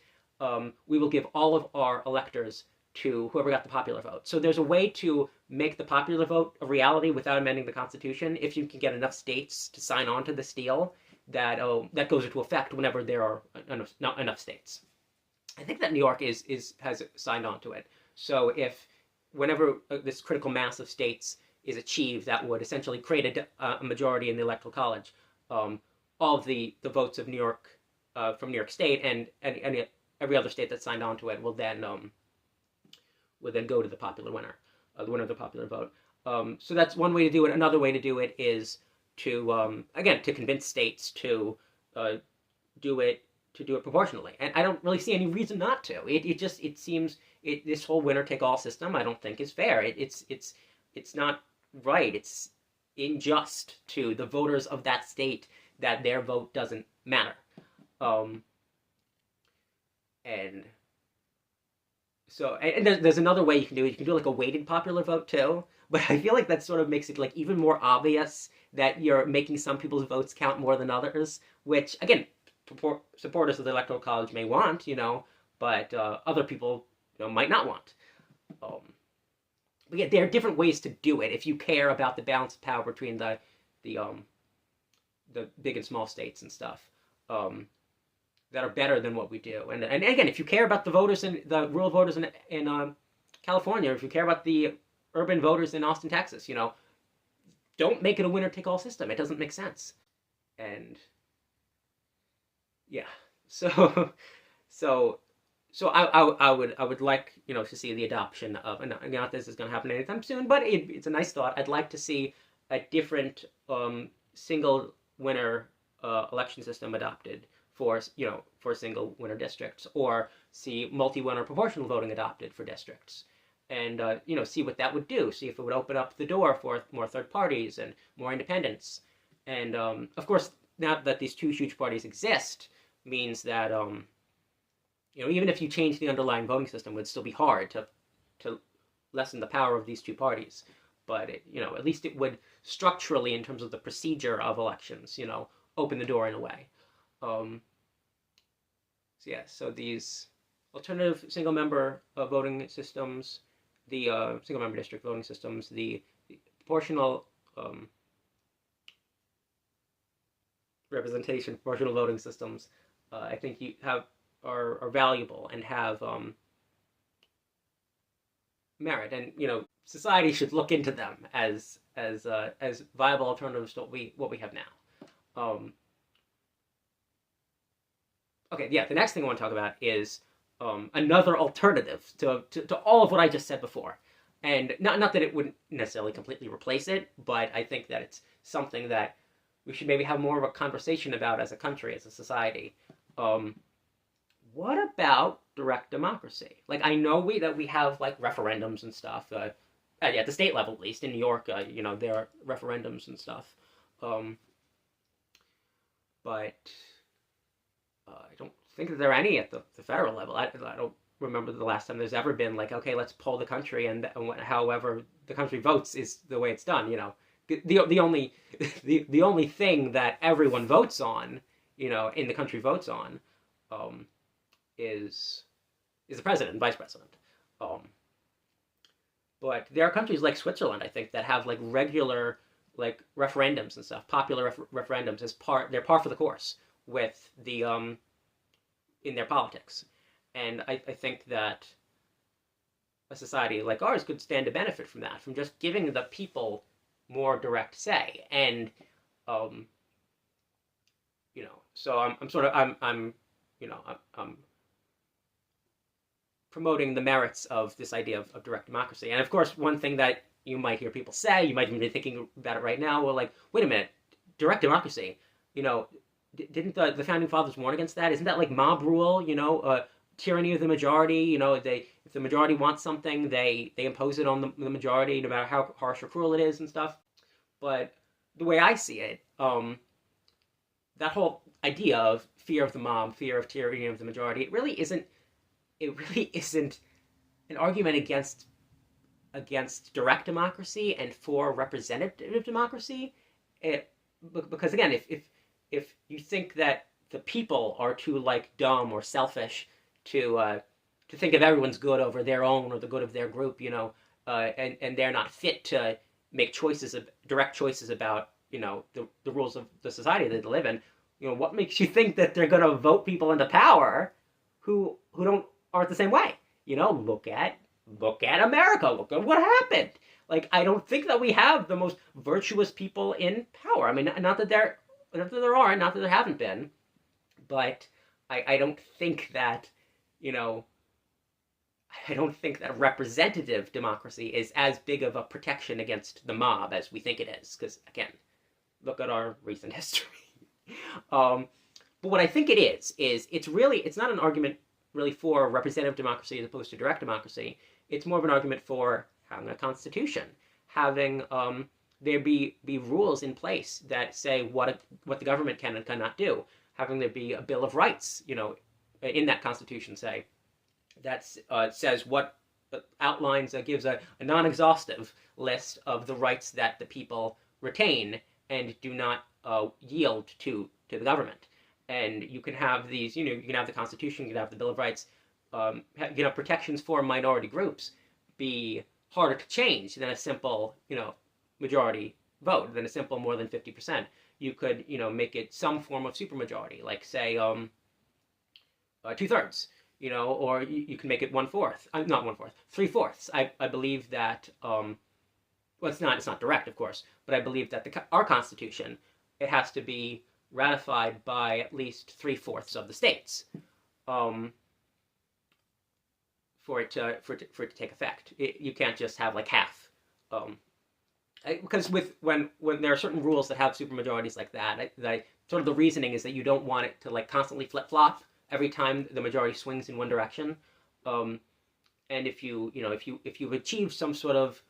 we will give all of our electors to whoever got the popular vote. So there's a way to make the popular vote a reality without amending the Constitution if you can get enough states to sign on to this deal that goes into effect whenever there are not enough states. I think that New York has signed on to it. So whenever this critical mass of states is achieved, that would essentially create a majority in the electoral college. All of the votes of New York from New York State and every other state that signed on to it will then go to the popular winner, the winner of the popular vote. So that's one way to do it. Another way to do it is to convince states to do it proportionally, and I don't really see any reason not to. It seems this whole winner take all system, I don't think, is fair. It's not right. It's unjust to the voters of that state that their vote doesn't matter. And so, and there's another way you can do it. You can do like a weighted popular vote too. But I feel like that sort of makes it like even more obvious that you're making some people's votes count more than others, which again, supporters of the electoral college may want, but other people, might not want. But yeah, there are different ways to do it if you care about the balance of power between the big and small states and stuff. That are better than what we do. And again, if you care about the voters and the rural voters in California, if you care about the urban voters in Austin, Texas, don't make it a winner-take-all system. It doesn't make sense. And yeah, so I would like to see the adoption of, and not this is going to happen anytime soon, but it's a nice thought. I'd like to see a different single winner election system adopted for single winner districts, or see multi-winner proportional voting adopted for districts, and see what that would do. See if it would open up the door for more third parties and more independents. And of course, now that these two huge parties exist, means that even if you change the underlying voting system, it would still be hard to lessen the power of these two parties. But at least it would structurally, in terms of the procedure of elections, open the door in a way. So these alternative single-member voting systems, the single-member district voting systems, the proportional representation, proportional voting systems, I think are valuable and have merit, and society should look into them as viable alternatives to what we have now. Okay, yeah. The next thing I want to talk about is another alternative to all of what I just said before, and not that it wouldn't necessarily completely replace it, but I think that it's something that we should maybe have more of a conversation about as a country, as a society. What about direct democracy? Like, I know we have like referendums and stuff. At the state level, at least in New York, there are referendums and stuff. But I don't think that there are any at the federal level. I don't remember the last time there's ever been like, okay, let's poll the country, and however the country votes is the way it's done. The only the only thing that everyone votes on, in the country votes on, is the president and vice president. But there are countries like Switzerland, I think, that have like regular like referendums and stuff, popular referendums as they're par for the course with the in their politics, and I think that a society like ours could stand to benefit from that, from just giving the people more direct say, and so I'm promoting the merits of this idea of direct democracy. And of course, one thing that you might hear people say, you might even be thinking about it right now, well, like, wait a minute, direct democracy, didn't the founding fathers warn against that? Isn't that like mob rule, tyranny of the majority? If the majority wants something, they impose it on the majority, no matter how harsh or cruel it is and stuff. But the way I see it, that whole idea of fear of the mob, fear of tyranny of the majority, it really isn't an argument against direct democracy and for representative democracy. Because again, if you think that the people are too like dumb or selfish to think of everyone's good over their own or the good of their group, and they're not fit to make direct choices about the rules of the society that they live in, what makes you think that they're going to vote people into power who aren't the same way? Look at America. Look at what happened. Like, I don't think that we have the most virtuous people in power. I mean, not that there aren't, not that there haven't been, but I don't think that I don't think that representative democracy is as big of a protection against the mob as we think it is. Because again, look at our recent history. But what I think it is it's not an argument really for representative democracy as opposed to direct democracy. It's more of an argument for having a constitution, having there be rules in place that say what the government can and cannot do, having there be a Bill of Rights, in that constitution, say, that says what outlines, gives a non-exhaustive list of the rights that the people retain and do not yield to the government. And you can have these, you can have the Constitution, you can have the Bill of Rights, protections for minority groups be harder to change than a simple, majority vote, than a simple more than 50%. You could, make it some form of supermajority, like say 2/3, or you can make it 1/4, not 1/4, 3/4. I believe that, well, it's not direct, of course, but I believe that our Constitution, it has to be ratified by at least 3/4 of the states, for it to take effect. You can't just have like half, because when there are certain rules that have supermajorities like that, sort of the reasoning is that you don't want it to like constantly flip flop every time the majority swings in one direction, and if you've achieved some sort of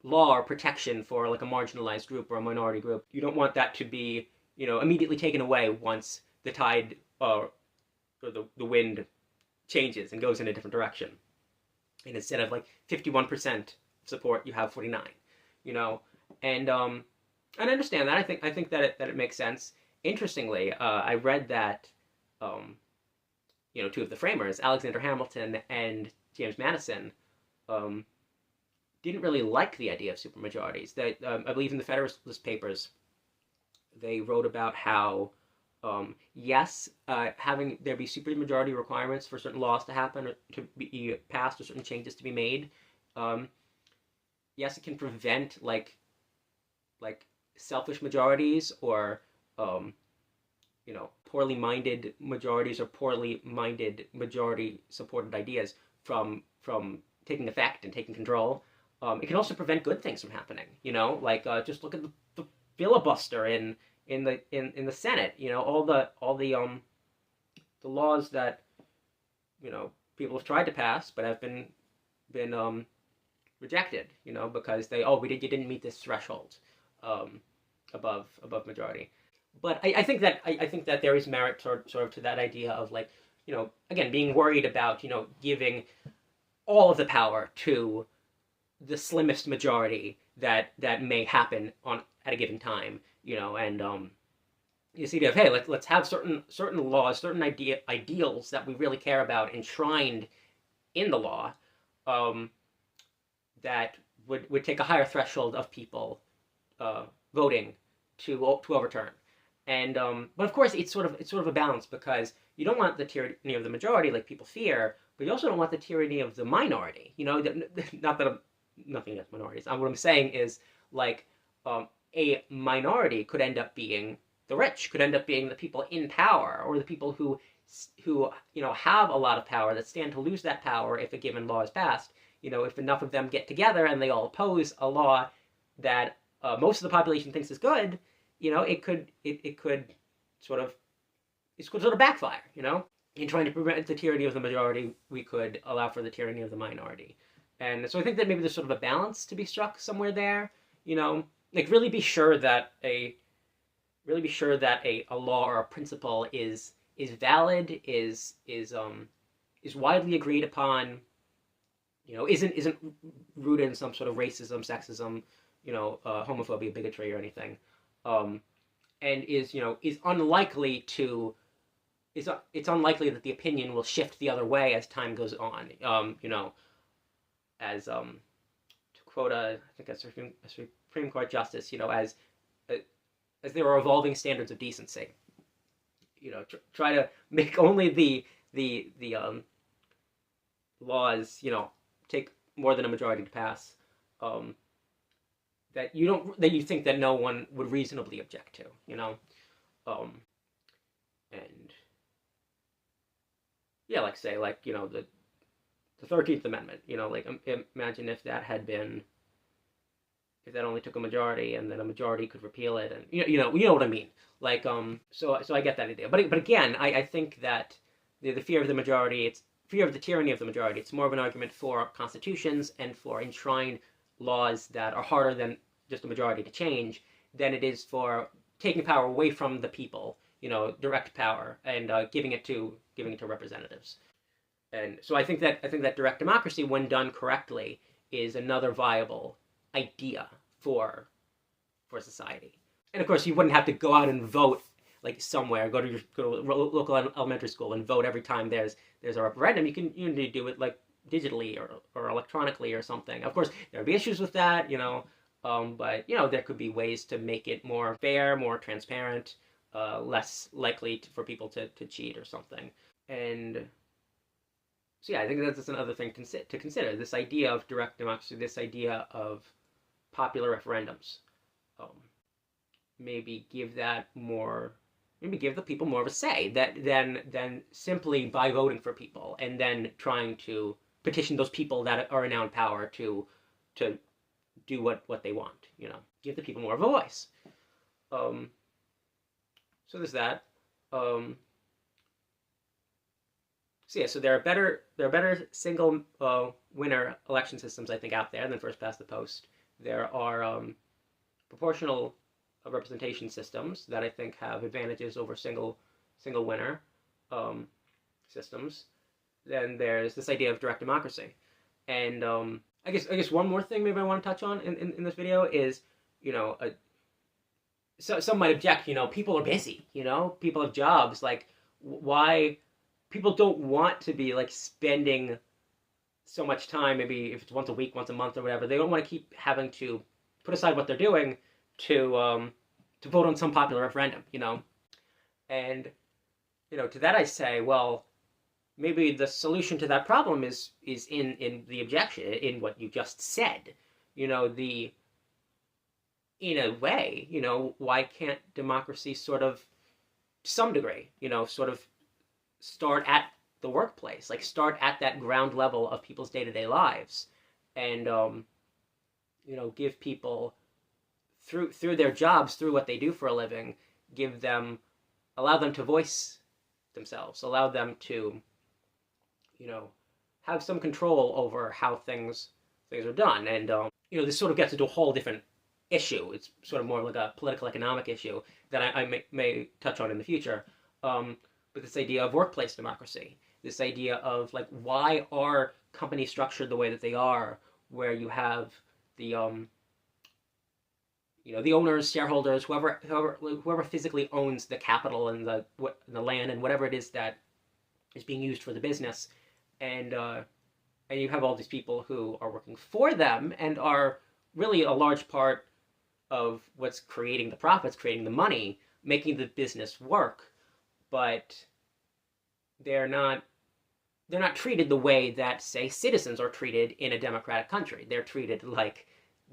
law or protection for like a marginalized group or a minority group, you don't want that to be immediately taken away once the tide or the wind changes and goes in a different direction. And instead of like 51% support, you have 49. And I understand that. I think that it makes sense. Interestingly, I read that two of the framers, Alexander Hamilton and James Madison, didn't really like the idea of supermajorities. That I believe in the Federalist Papers, they wrote about how yes, having there be supermajority requirements for certain laws to happen or to be passed or certain changes to be made. Um, yes, it can prevent like selfish majorities or um, poorly minded majorities or poorly minded majority supported ideas from taking effect and taking control. It can also prevent good things from happening. Like just look at the filibuster in the Senate. All the laws that people have tried to pass but have been rejected. Because you didn't meet this threshold um, above majority. But I think that there is merit sort of to that idea of like again being worried about giving all of the power to the slimmest majority that may happen on at a given time. And this idea of hey, let's have certain laws, certain ideals that we really care about enshrined in the law, um, that would take a higher threshold of people voting to overturn. And but of course it's sort of a balance, because you don't want the tyranny of the majority like people fear, but you also don't want the tyranny of the minority. Not that I'm nothing against minorities. What I'm saying is like a minority could end up being the rich, could end up being the people in power, or the people who have a lot of power that stand to lose that power if a given law is passed. If enough of them get together and they all oppose a law that most of the population thinks is good, it could sort of backfire. In trying to prevent the tyranny of the majority, we could allow for the tyranny of the minority. And so I think that maybe there's sort of a balance to be struck somewhere there. Like really be sure that a law or a principle is valid, is widely agreed upon. Isn't rooted in some sort of racism, sexism, homophobia, bigotry, or anything, and is unlikely to. It's unlikely that the opinion will shift the other way as time goes on. As to quote I think a Supreme Court justice, as there are evolving standards of decency. Try to make only the laws take more than a majority to pass, that you think that no one would reasonably object to. And yeah, like say the 13th Amendment. Imagine if that only took a majority, and then a majority could repeal it, and you know what I mean. So I get that idea, but again, I think that the fear of the majority, it's fear of the tyranny of the majority. It's more of an argument for constitutions and for enshrined laws that are harder than just a majority to change than it is for taking power away from the people, direct power, and giving it to representatives. And so I think that direct democracy, when done correctly, is another viable idea for society. And of course, you wouldn't have to go out and vote like somewhere, go to local elementary school and vote every time there's a referendum. You can do it like digitally or electronically or something. Of course, there would be issues with that, but there could be ways to make it more fair, more transparent, less likely for people to cheat or something. And so yeah, I think that's another thing to consider. This idea of direct democracy, this idea of popular referendums. Maybe give the people more of a say than simply by voting for people and then trying to petition those people that are now in power to do what they want. Give the people more of a voice. So there's that. So there are better single winner election systems, I think, out there than first past the post. There are proportional representation systems that I think have advantages over single winner systems. Then there's this idea of direct democracy, and I guess one more thing maybe I want to touch on in this video is so some might object. People are busy. People have jobs. Like why people don't want to be like spending so much time, maybe if it's once a week, once a month, or whatever. They don't want to keep having to put aside what they're doing to to vote on some popular referendum, and to that I say, well, maybe the solution to that problem is in the objection, in what you just said. The in a way, why can't democracy sort of, to some degree, sort of start at the workplace, like start at that ground level of people's day-to-day lives, and give people through their jobs, through what they do for a living, allow them to voice themselves, allow them to have some control over how things are done. And this sort of gets into a whole different issue. It's sort of more like a political economic issue that I may touch on in the future. But this idea of workplace democracy, this idea of like, why are companies structured the way that they are, where you have the the owners, shareholders, whoever physically owns the capital and the land and whatever it is that is being used for the business, and you have all these people who are working for them and are really a large part of what's creating the profits, creating the money, making the business work, but they're not treated the way that, say, citizens are treated in a democratic country. They're treated like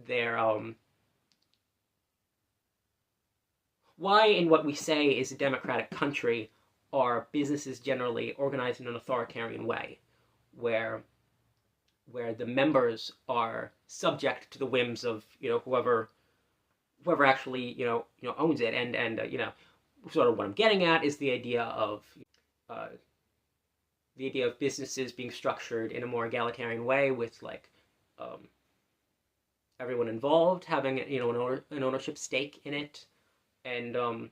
they're why in what we say is a democratic country are businesses generally organized in an authoritarian way, where the members are subject to the whims of whoever actually owns it, and sort of what I'm getting at is the idea of businesses being structured in a more egalitarian way, with like everyone involved having an ownership stake in it. And of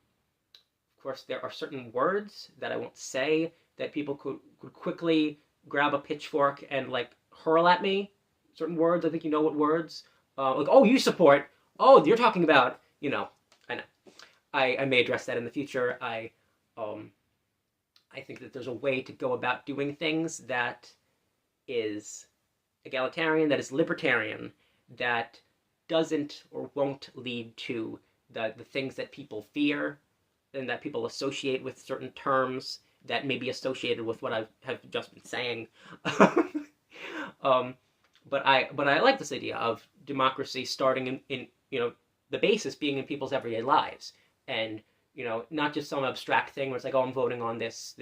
course, there are certain words that I won't say that people could quickly grab a pitchfork and like hurl at me. Certain words, I think you know what words. Like, oh, you support. Oh, you're talking about. I know. I may address that in the future. I think that there's a way to go about doing things that is egalitarian, that is libertarian, that doesn't or won't lead to the things that people fear and that people associate with certain terms that may be associated with what I have just been saying. But I like this idea of democracy starting in the basis being in people's everyday lives, and not just some abstract thing where it's like, oh, I'm voting on this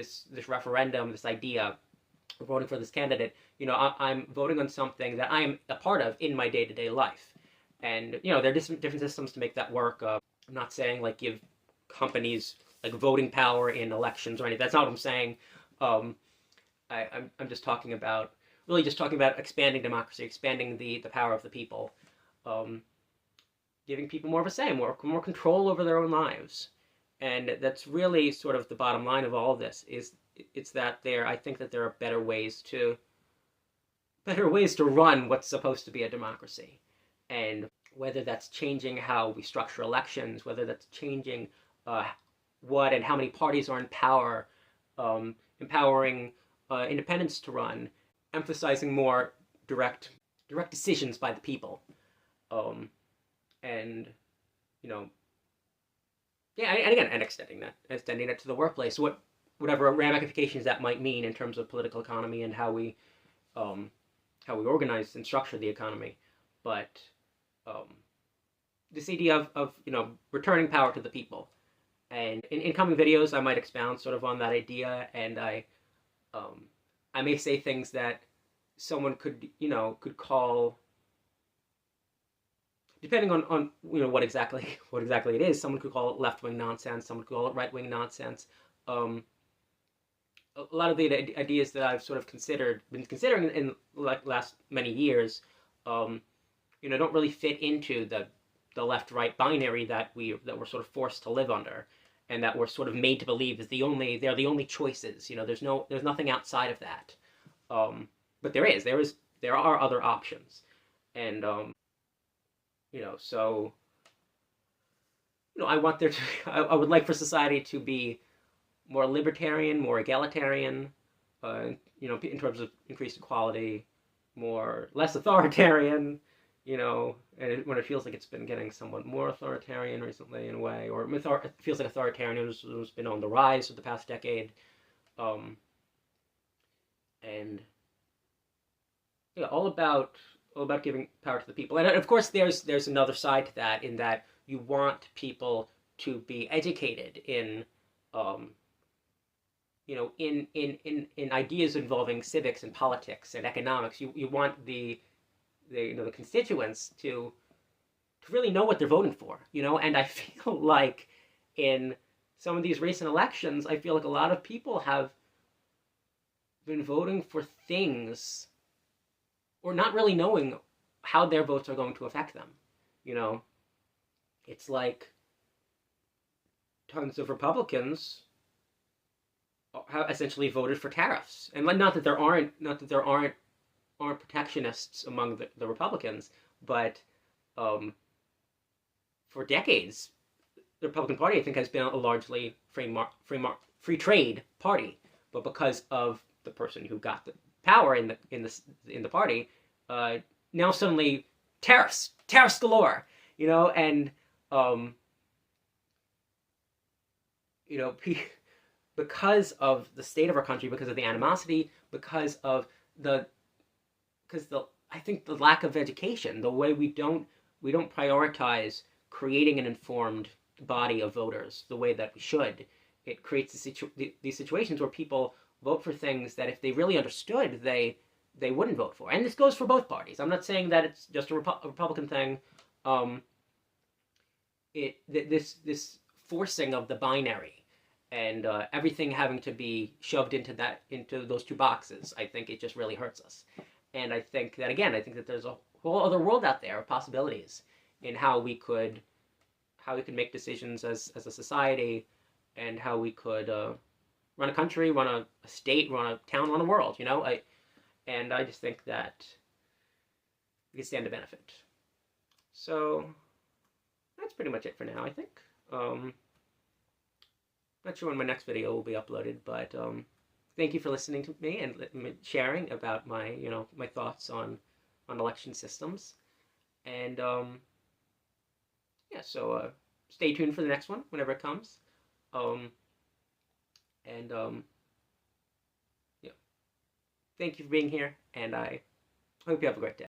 referendum, this idea, or voting for this candidate. I'm voting on something that I am a part of in my day-to-day life. And there are different systems to make that work. I'm not saying like give companies like voting power in elections or anything. That's not what I'm saying. I'm just talking about expanding democracy, expanding the power of the people, giving people more of a say, more control over their own lives. And that's really sort of the bottom line of all of this. It's that I think that there are better ways to run what's supposed to be a democracy. And whether that's changing how we structure elections, whether that's changing what and how many parties are in power, empowering independents to run, emphasizing more direct decisions by the people, and extending it to the workplace, whatever ramifications that might mean in terms of political economy and how we organize and structure the economy. But this idea of returning power to the people, and in coming videos I might expound sort of on that idea, and I may say things that someone could call, depending on what exactly it is. Someone could call it left-wing nonsense. Someone could call it right-wing nonsense. A lot of the ideas that I've sort of been considering in like last many years, don't really fit into the left-right binary that we're sort of forced to live under, and that we're sort of made to believe they're the only choices. There's nothing outside of that. But there are other options, and so I want there to I would like for society to be more libertarian, more egalitarian, in terms of increased equality, less authoritarian, and when it feels like it's been getting somewhat more authoritarian recently in a way, or it feels like authoritarianism has been on the rise for the past decade, um, and yeah, all about giving power to the people. And of course, there's another side to that, in that you want people to be educated in, um, in ideas involving civics and politics and economics. You want the constituents to really know what they're voting for, and I feel like in some of these recent elections, I feel like a lot of people have been voting for things, or not really knowing how their votes are going to affect them. You know, it's like tons of Republicans have essentially voted for tariffs, and not that there aren't protectionists among the Republicans, but um, for decades, the Republican Party, I think, has been a largely free trade party. But because of the person who got the power in the party, uh, now suddenly tariffs galore, and um, you know, because of the state of our country, because of the animosity, the because the I think the lack of education, the way we don't prioritize creating an informed body of voters the way that we should. It creates these situations where people vote for things that, if they really understood, they wouldn't vote for. And this goes for both parties. I'm not saying that it's just a Republican thing. Um, this forcing of the binary, and everything having to be shoved into those two boxes, I think it just really hurts us. And I think that there's a whole other world out there of possibilities in how we could make decisions as a society, and how we could run a country, run a state, run a town, run a world. I just think that we can stand to benefit. So that's pretty much it for now, I think. Not sure when my next video will be uploaded, but thank you for listening to me and sharing about my thoughts on election systems. And yeah, so stay tuned for the next one whenever it comes. And yeah, thank you for being here, and I hope you have a great day.